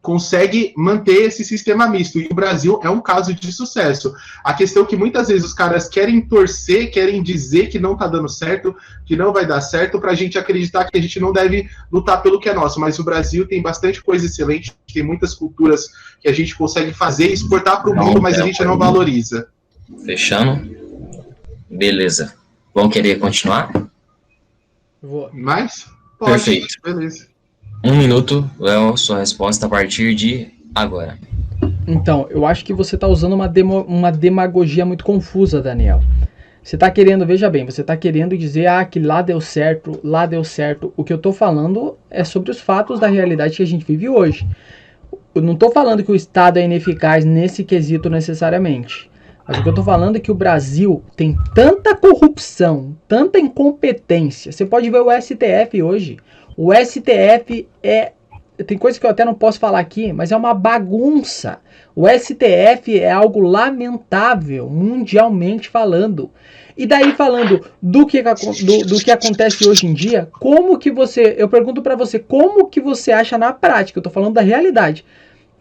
B: consegue manter esse sistema misto, e o Brasil é um caso de sucesso. A questão é que muitas vezes os caras querem torcer, querem dizer que não está dando certo, que não vai dar certo, para a gente acreditar que a gente não deve lutar pelo que é nosso, mas o Brasil tem bastante coisa excelente, tem muitas culturas que a gente consegue fazer e exportar para o mundo, mas a gente não valoriza.
C: Fechando? Beleza. Vão querer continuar?
B: Mas? Pode.
C: Perfeito.
B: Beleza.
C: 1 minuto, Léo, sua resposta a partir de agora.
A: Então, eu acho que você está usando uma demagogia muito confusa, Daniel. Você está querendo, veja bem, você está querendo dizer que lá deu certo, lá deu certo. O que eu estou falando é sobre os fatos da realidade que a gente vive hoje. Eu não estou falando que o Estado é ineficaz nesse quesito necessariamente. Mas o que eu estou falando é que o Brasil tem tanta corrupção, tanta incompetência. Você pode ver o STF hoje. O STF tem coisa que eu até não posso falar aqui, mas é uma bagunça. O STF é algo lamentável, mundialmente falando. E daí falando do que acontece hoje em dia, eu pergunto pra você, como que você acha na prática, eu tô falando da realidade,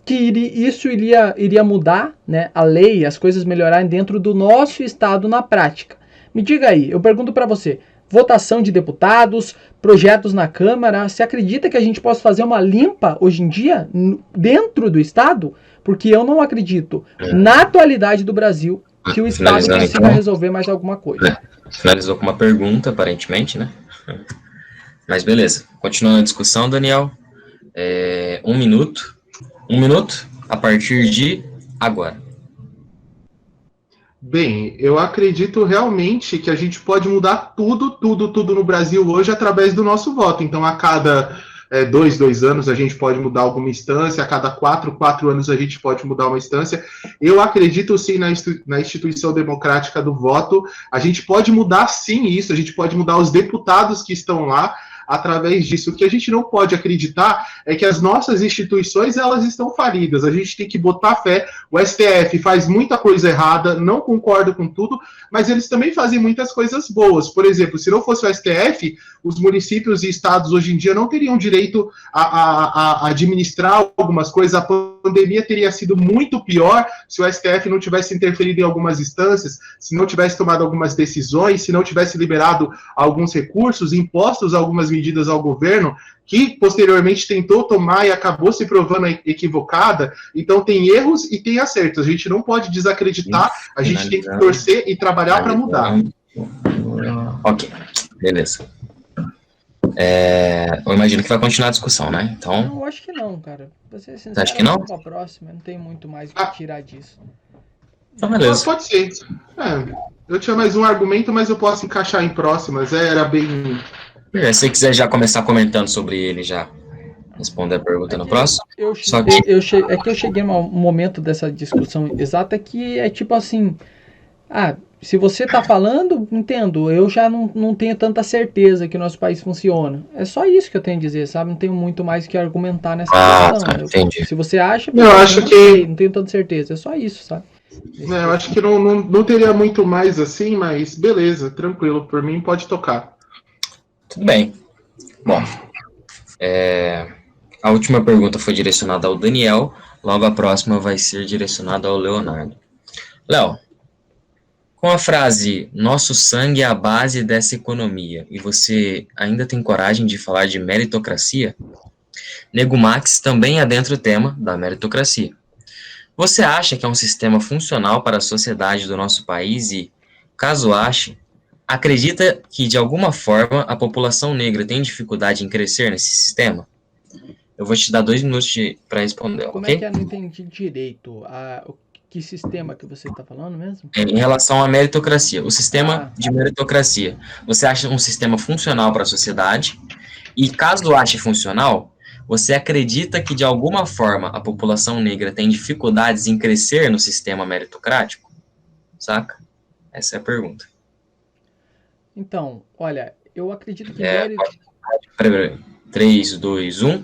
A: que isso iria mudar, né, a lei, as coisas melhorarem dentro do nosso estado na prática? Me diga aí, eu pergunto pra você, votação de deputados, projetos na Câmara, você acredita que a gente possa fazer uma limpa hoje em dia dentro do Estado? Porque eu não acredito, na atualidade do Brasil, que o Estado consiga resolver mais alguma coisa.
C: Finalizou com uma pergunta, aparentemente, né? Mas beleza. Continuando a discussão, Daniel. 1 minuto. 1 minuto a partir de agora.
B: Bem, eu acredito realmente que a gente pode mudar tudo no Brasil hoje através do nosso voto. Então, a cada 2 anos a gente pode mudar alguma instância, a cada 4 anos a gente pode mudar uma instância. Eu acredito sim na instituição democrática do voto. A gente pode mudar sim isso, a gente pode mudar os deputados que estão lá através disso. O que a gente não pode acreditar é que as nossas instituições, elas estão falidas. A gente tem que botar fé. O STF faz muita coisa errada, não concordo com tudo, mas eles também fazem muitas coisas boas. Por exemplo, se não fosse o STF, os municípios e estados hoje em dia não teriam direito a administrar algumas coisas. A pandemia teria sido muito pior se o STF não tivesse interferido em algumas instâncias, se não tivesse tomado algumas decisões, se não tivesse liberado alguns recursos, impostos algumas medidas ao governo, que posteriormente tentou tomar e acabou se provando equivocada. Então tem erros e tem acertos. A gente não pode desacreditar, a gente tem que torcer e trabalhar para mudar.
C: Ok, beleza. Eu imagino que vai continuar a discussão, né? Então.
A: Não, eu acho que não, cara. Você
C: acha que não?
A: Pra próxima, não tem muito mais o que tirar disso.
C: Então, beleza.
B: Pode ser. Eu tinha mais um argumento, mas eu posso encaixar em próximas. Era bem...
C: Se você quiser já começar comentando sobre ele, já responder a pergunta no próximo.
A: Eu cheguei num momento dessa discussão exata que é tipo assim, se você tá falando, entendo, eu já não tenho tanta certeza que o nosso país funciona. É só isso que eu tenho a dizer, sabe? Não tenho muito mais que argumentar nessa questão.
C: Entendi.
A: Se você acha,
B: eu acho que
A: não tenho tanta certeza, é só isso, sabe?
B: Eu acho que não teria muito mais assim, mas beleza, tranquilo, por mim pode tocar.
C: Tudo bem. Bom, a última pergunta foi direcionada ao Daniel, logo a próxima vai ser direcionada ao Leonardo. Léo, com a frase "nosso sangue é a base dessa economia" e você ainda tem coragem de falar de meritocracia? Nego Max também adentra o tema da meritocracia. Você acha que é um sistema funcional para a sociedade do nosso país e, caso ache, acredita que, de alguma forma, a população negra tem dificuldade em crescer nesse sistema? Eu vou te dar 2 minutos para responder,
A: Como
C: ok?
A: é que eu não entendi direito? Que sistema que você está falando mesmo?
C: Em relação à meritocracia, o sistema de meritocracia. Você acha um sistema funcional para a sociedade? E, caso ache funcional, você acredita que, de alguma forma, a população negra tem dificuldades em crescer no sistema meritocrático? Saca? Essa é a pergunta.
A: Então, olha, eu acredito que...
C: Peraí. 3, 2, 1...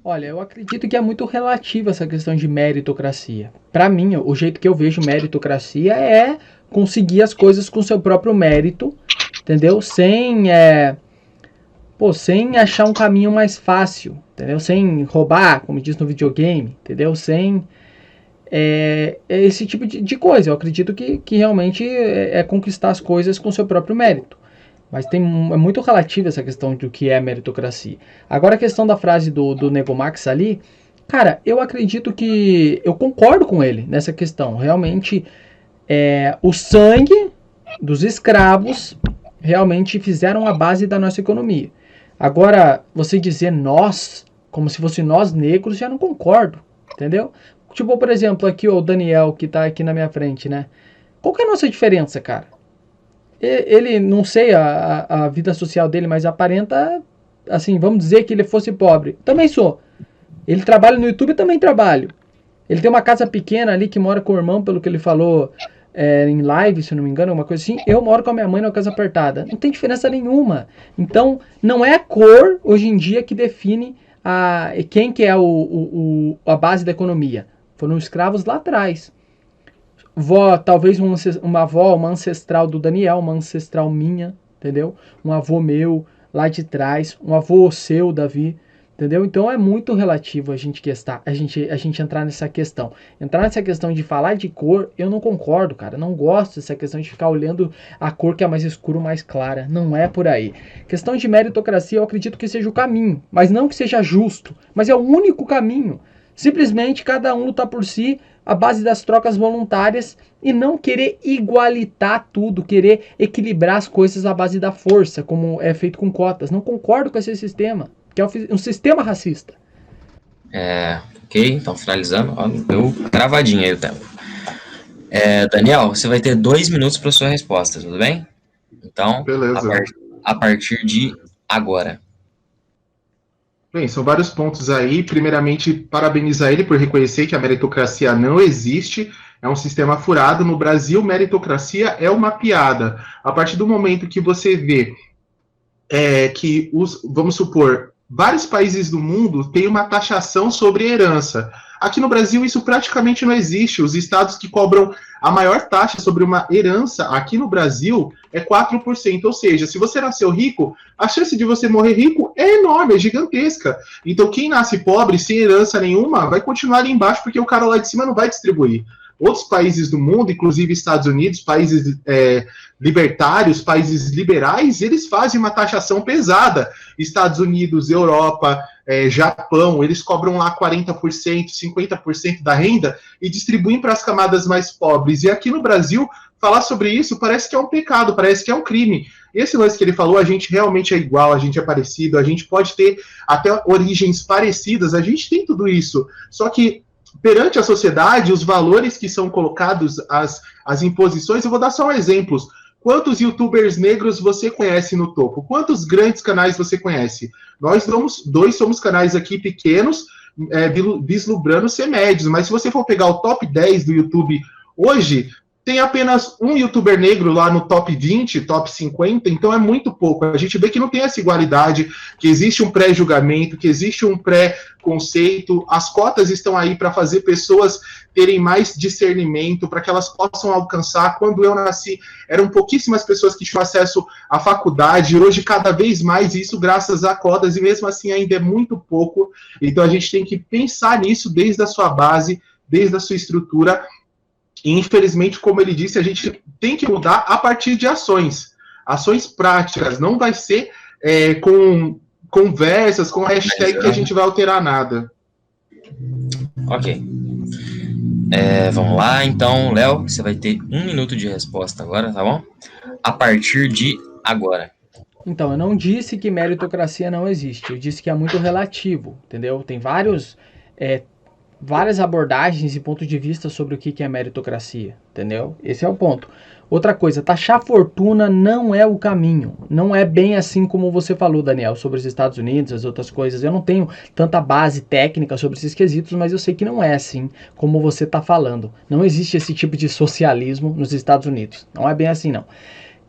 A: Olha, eu acredito que é muito relativo essa questão de meritocracia. Para mim, o jeito que eu vejo meritocracia é conseguir as coisas com seu próprio mérito, entendeu? Sem achar um caminho mais fácil, entendeu? Sem roubar, como diz no videogame, entendeu? Sem esse tipo de coisa. Eu acredito que realmente é conquistar as coisas com seu próprio mérito. Mas é muito relativa essa questão do que é meritocracia. Agora a questão da frase do Nego Max ali, cara, eu acredito que... Eu concordo com ele nessa questão. Realmente, o sangue dos escravos realmente fizeram a base da nossa economia. Agora, você dizer nós, como se fosse nós negros, já não concordo, entendeu? Tipo, por exemplo, aqui o Daniel, que tá aqui na minha frente, né? Qual que é a nossa diferença, cara? Ele, não sei a vida social dele, mas aparenta, assim, vamos dizer que ele fosse pobre. Também sou. Ele trabalha no YouTube, também trabalho. Ele tem uma casa pequena ali que mora com o irmão, pelo que ele falou em live, se eu não me engano, uma coisa assim. Eu moro com a minha mãe numa casa apertada. Não tem diferença nenhuma. Então, não é a cor, hoje em dia, que define quem que é a base da economia. Foram os escravos lá atrás. Talvez uma avó, uma ancestral do Daniel, uma ancestral minha, entendeu? Um avô meu lá de trás, um avô seu, Davi, entendeu? Então é muito relativo a gente entrar nessa questão. Entrar nessa questão de falar de cor, eu não concordo, cara. Não gosto dessa questão de ficar olhando a cor que é mais escura ou mais clara. Não é por aí. Questão de meritocracia, eu acredito que seja o caminho, mas não que seja justo, mas é o único caminho. Simplesmente cada um lutar por si, a base das trocas voluntárias, e não querer igualitar tudo, querer equilibrar as coisas à base da força, como é feito com cotas. Não concordo com esse sistema, que é um sistema racista.
C: Ok, então finalizando, deu travadinho aí o tempo. Daniel, você vai ter 2 minutos para sua resposta, tudo bem? Então,
B: beleza.
C: A partir de agora.
B: Bem, são vários pontos aí. Primeiramente, parabenizar ele por reconhecer que a meritocracia não existe. É um sistema furado. No Brasil, meritocracia é uma piada. A partir do momento que você vê que vamos supor, vários países do mundo têm uma taxação sobre herança. Aqui no Brasil, isso praticamente não existe. Os estados que cobram a maior taxa sobre uma herança aqui no Brasil é 4%. Ou seja, se você nasceu rico, a chance de você morrer rico é enorme, é gigantesca. Então, quem nasce pobre, sem herança nenhuma, vai continuar ali embaixo, porque o cara lá de cima não vai distribuir. Outros países do mundo, inclusive Estados Unidos, países libertários, países liberais, eles fazem uma taxação pesada. Estados Unidos, Europa, Japão, eles cobram lá 40%, 50% da renda e distribuem para as camadas mais pobres. E aqui no Brasil, falar sobre isso parece que é um pecado, parece que é um crime. Esse lance que ele falou, a gente realmente é igual, a gente é parecido, a gente pode ter até origens parecidas, a gente tem tudo isso. Só que perante a sociedade, os valores que são colocados, as imposições, eu vou dar só exemplos. Quantos youtubers negros você conhece no topo? Quantos grandes canais você conhece? Nós somos canais aqui pequenos, vislumbrando ser médios, mas se você for pegar o top 10 do YouTube hoje, tem apenas um youtuber negro lá no top 20, top 50, então é muito pouco. A gente vê que não tem essa igualdade, que existe um pré-julgamento, que existe um pré-conceito. As cotas estão aí para fazer pessoas terem mais discernimento, para que elas possam alcançar. Quando eu nasci, eram pouquíssimas pessoas que tinham acesso à faculdade, hoje cada vez mais, isso graças a cotas, e mesmo assim ainda é muito pouco. Então a gente tem que pensar nisso desde a sua base, desde a sua estrutura. E, infelizmente, como ele disse, a gente tem que mudar a partir de ações práticas. Não vai ser com conversas, com hashtag que a gente vai alterar nada.
C: Ok. Vamos lá, então, Léo, você vai ter 1 minuto de resposta agora, tá bom? A partir de agora.
A: Então, eu não disse que meritocracia não existe, eu disse que é muito relativo, entendeu? Tem várias abordagens e pontos de vista sobre o que é meritocracia, entendeu? Esse é o ponto. Outra coisa, taxar fortuna não é o caminho. Não é bem assim como você falou, Daniel, sobre os Estados Unidos, as outras coisas. Eu não tenho tanta base técnica sobre esses quesitos, mas eu sei que não é assim como você está falando. Não existe esse tipo de socialismo nos Estados Unidos. Não é bem assim, não.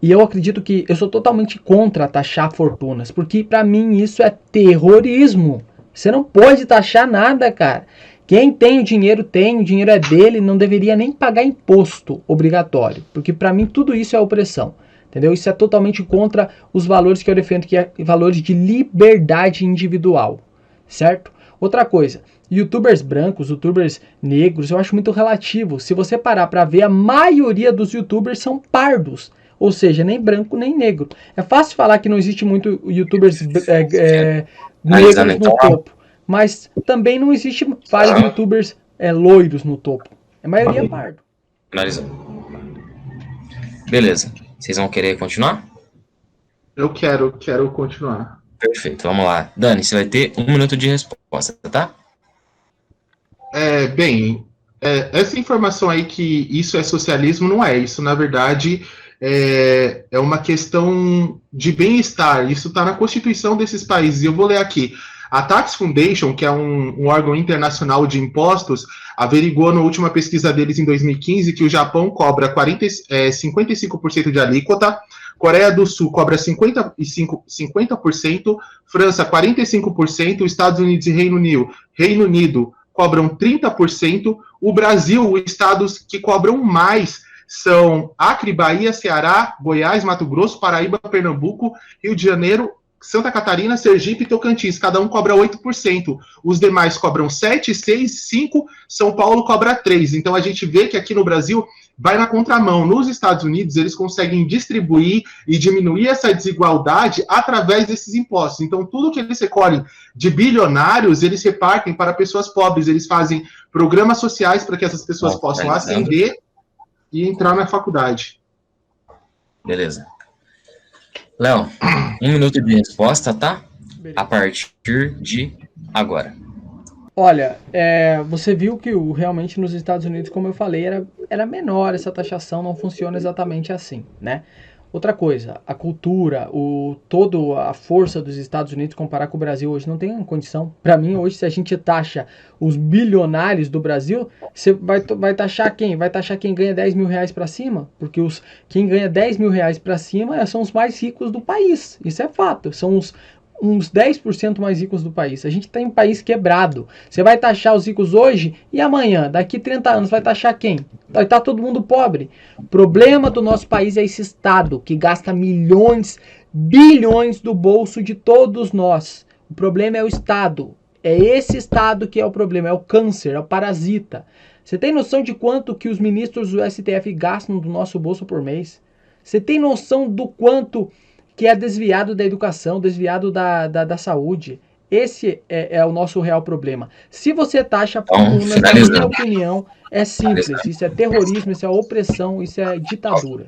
A: E eu acredito que eu sou totalmente contra taxar fortunas, porque para mim isso é terrorismo. Você não pode taxar nada, cara. Quem tem, o dinheiro é dele, não deveria nem pagar imposto obrigatório, porque para mim tudo isso é opressão, entendeu? Isso é totalmente contra os valores que eu defendo, que é valores de liberdade individual, certo? Outra coisa, youtubers brancos, youtubers negros, eu acho muito relativo. Se você parar para ver, a maioria dos youtubers são pardos, ou seja, nem branco nem negro. É fácil falar que não existe muito youtubers negros no topo. Mas também não existe vários youtubers loiros no topo. A maioria é pardo.
C: Finalizou. Beleza. Vocês vão querer continuar?
B: Eu quero continuar.
C: Perfeito, vamos lá. Dani, você vai ter 1 minuto de resposta, tá?
B: Essa informação aí que isso é socialismo, não é. Isso, na verdade, é uma questão de bem-estar. Isso está na Constituição desses países. Eu vou ler aqui. A Tax Foundation, que é um órgão internacional de impostos, averigou na última pesquisa deles em 2015 que o Japão cobra 55% de alíquota, Coreia do Sul cobra 50%, França 45%, Estados Unidos e Reino Unido cobram 30%, o Brasil, os estados que cobram mais são Acre, Bahia, Ceará, Goiás, Mato Grosso, Paraíba, Pernambuco, Rio de Janeiro, Santa Catarina, Sergipe e Tocantins, cada um cobra 8%. Os demais cobram 7%, 6%, 5%, São Paulo cobra 3%. Então a gente vê que aqui no Brasil vai na contramão. Nos Estados Unidos, eles conseguem distribuir e diminuir essa desigualdade através desses impostos. Então tudo que eles recolhem de bilionários, eles repartem para pessoas pobres. Eles fazem programas sociais para que essas pessoas possam ascender e entrar na faculdade.
C: Beleza. Léo, 1 minuto de resposta, tá? Beleza. A partir de agora.
A: Olha, você viu que realmente nos Estados Unidos, como eu falei, era menor essa taxação, não funciona exatamente assim, né? Outra coisa, a cultura, toda a força dos Estados Unidos comparar com o Brasil hoje não tem condição. Para mim, hoje, se a gente taxa os bilionários do Brasil, você vai taxar quem? Vai taxar quem ganha 10 mil reais para cima? Porque quem ganha 10 mil reais para cima são os mais ricos do país. Isso é fato. São uns 10% mais ricos do país. A gente tem um país quebrado. Você vai taxar os ricos hoje e amanhã, daqui 30 anos, vai taxar quem? Vai estar todo mundo pobre. O problema do nosso país é esse Estado que gasta milhões, bilhões do bolso de todos nós. O problema é o Estado. É esse Estado que é o problema, é o câncer, é o parasita. Você tem noção de quanto que os ministros do STF gastam do nosso bolso por mês? Você tem noção do quanto que é desviado da educação, desviado da saúde? Esse é o nosso real problema. Se você taxa fortunas, na minha opinião, é simples. Isso é terrorismo, isso é opressão, isso é ditadura.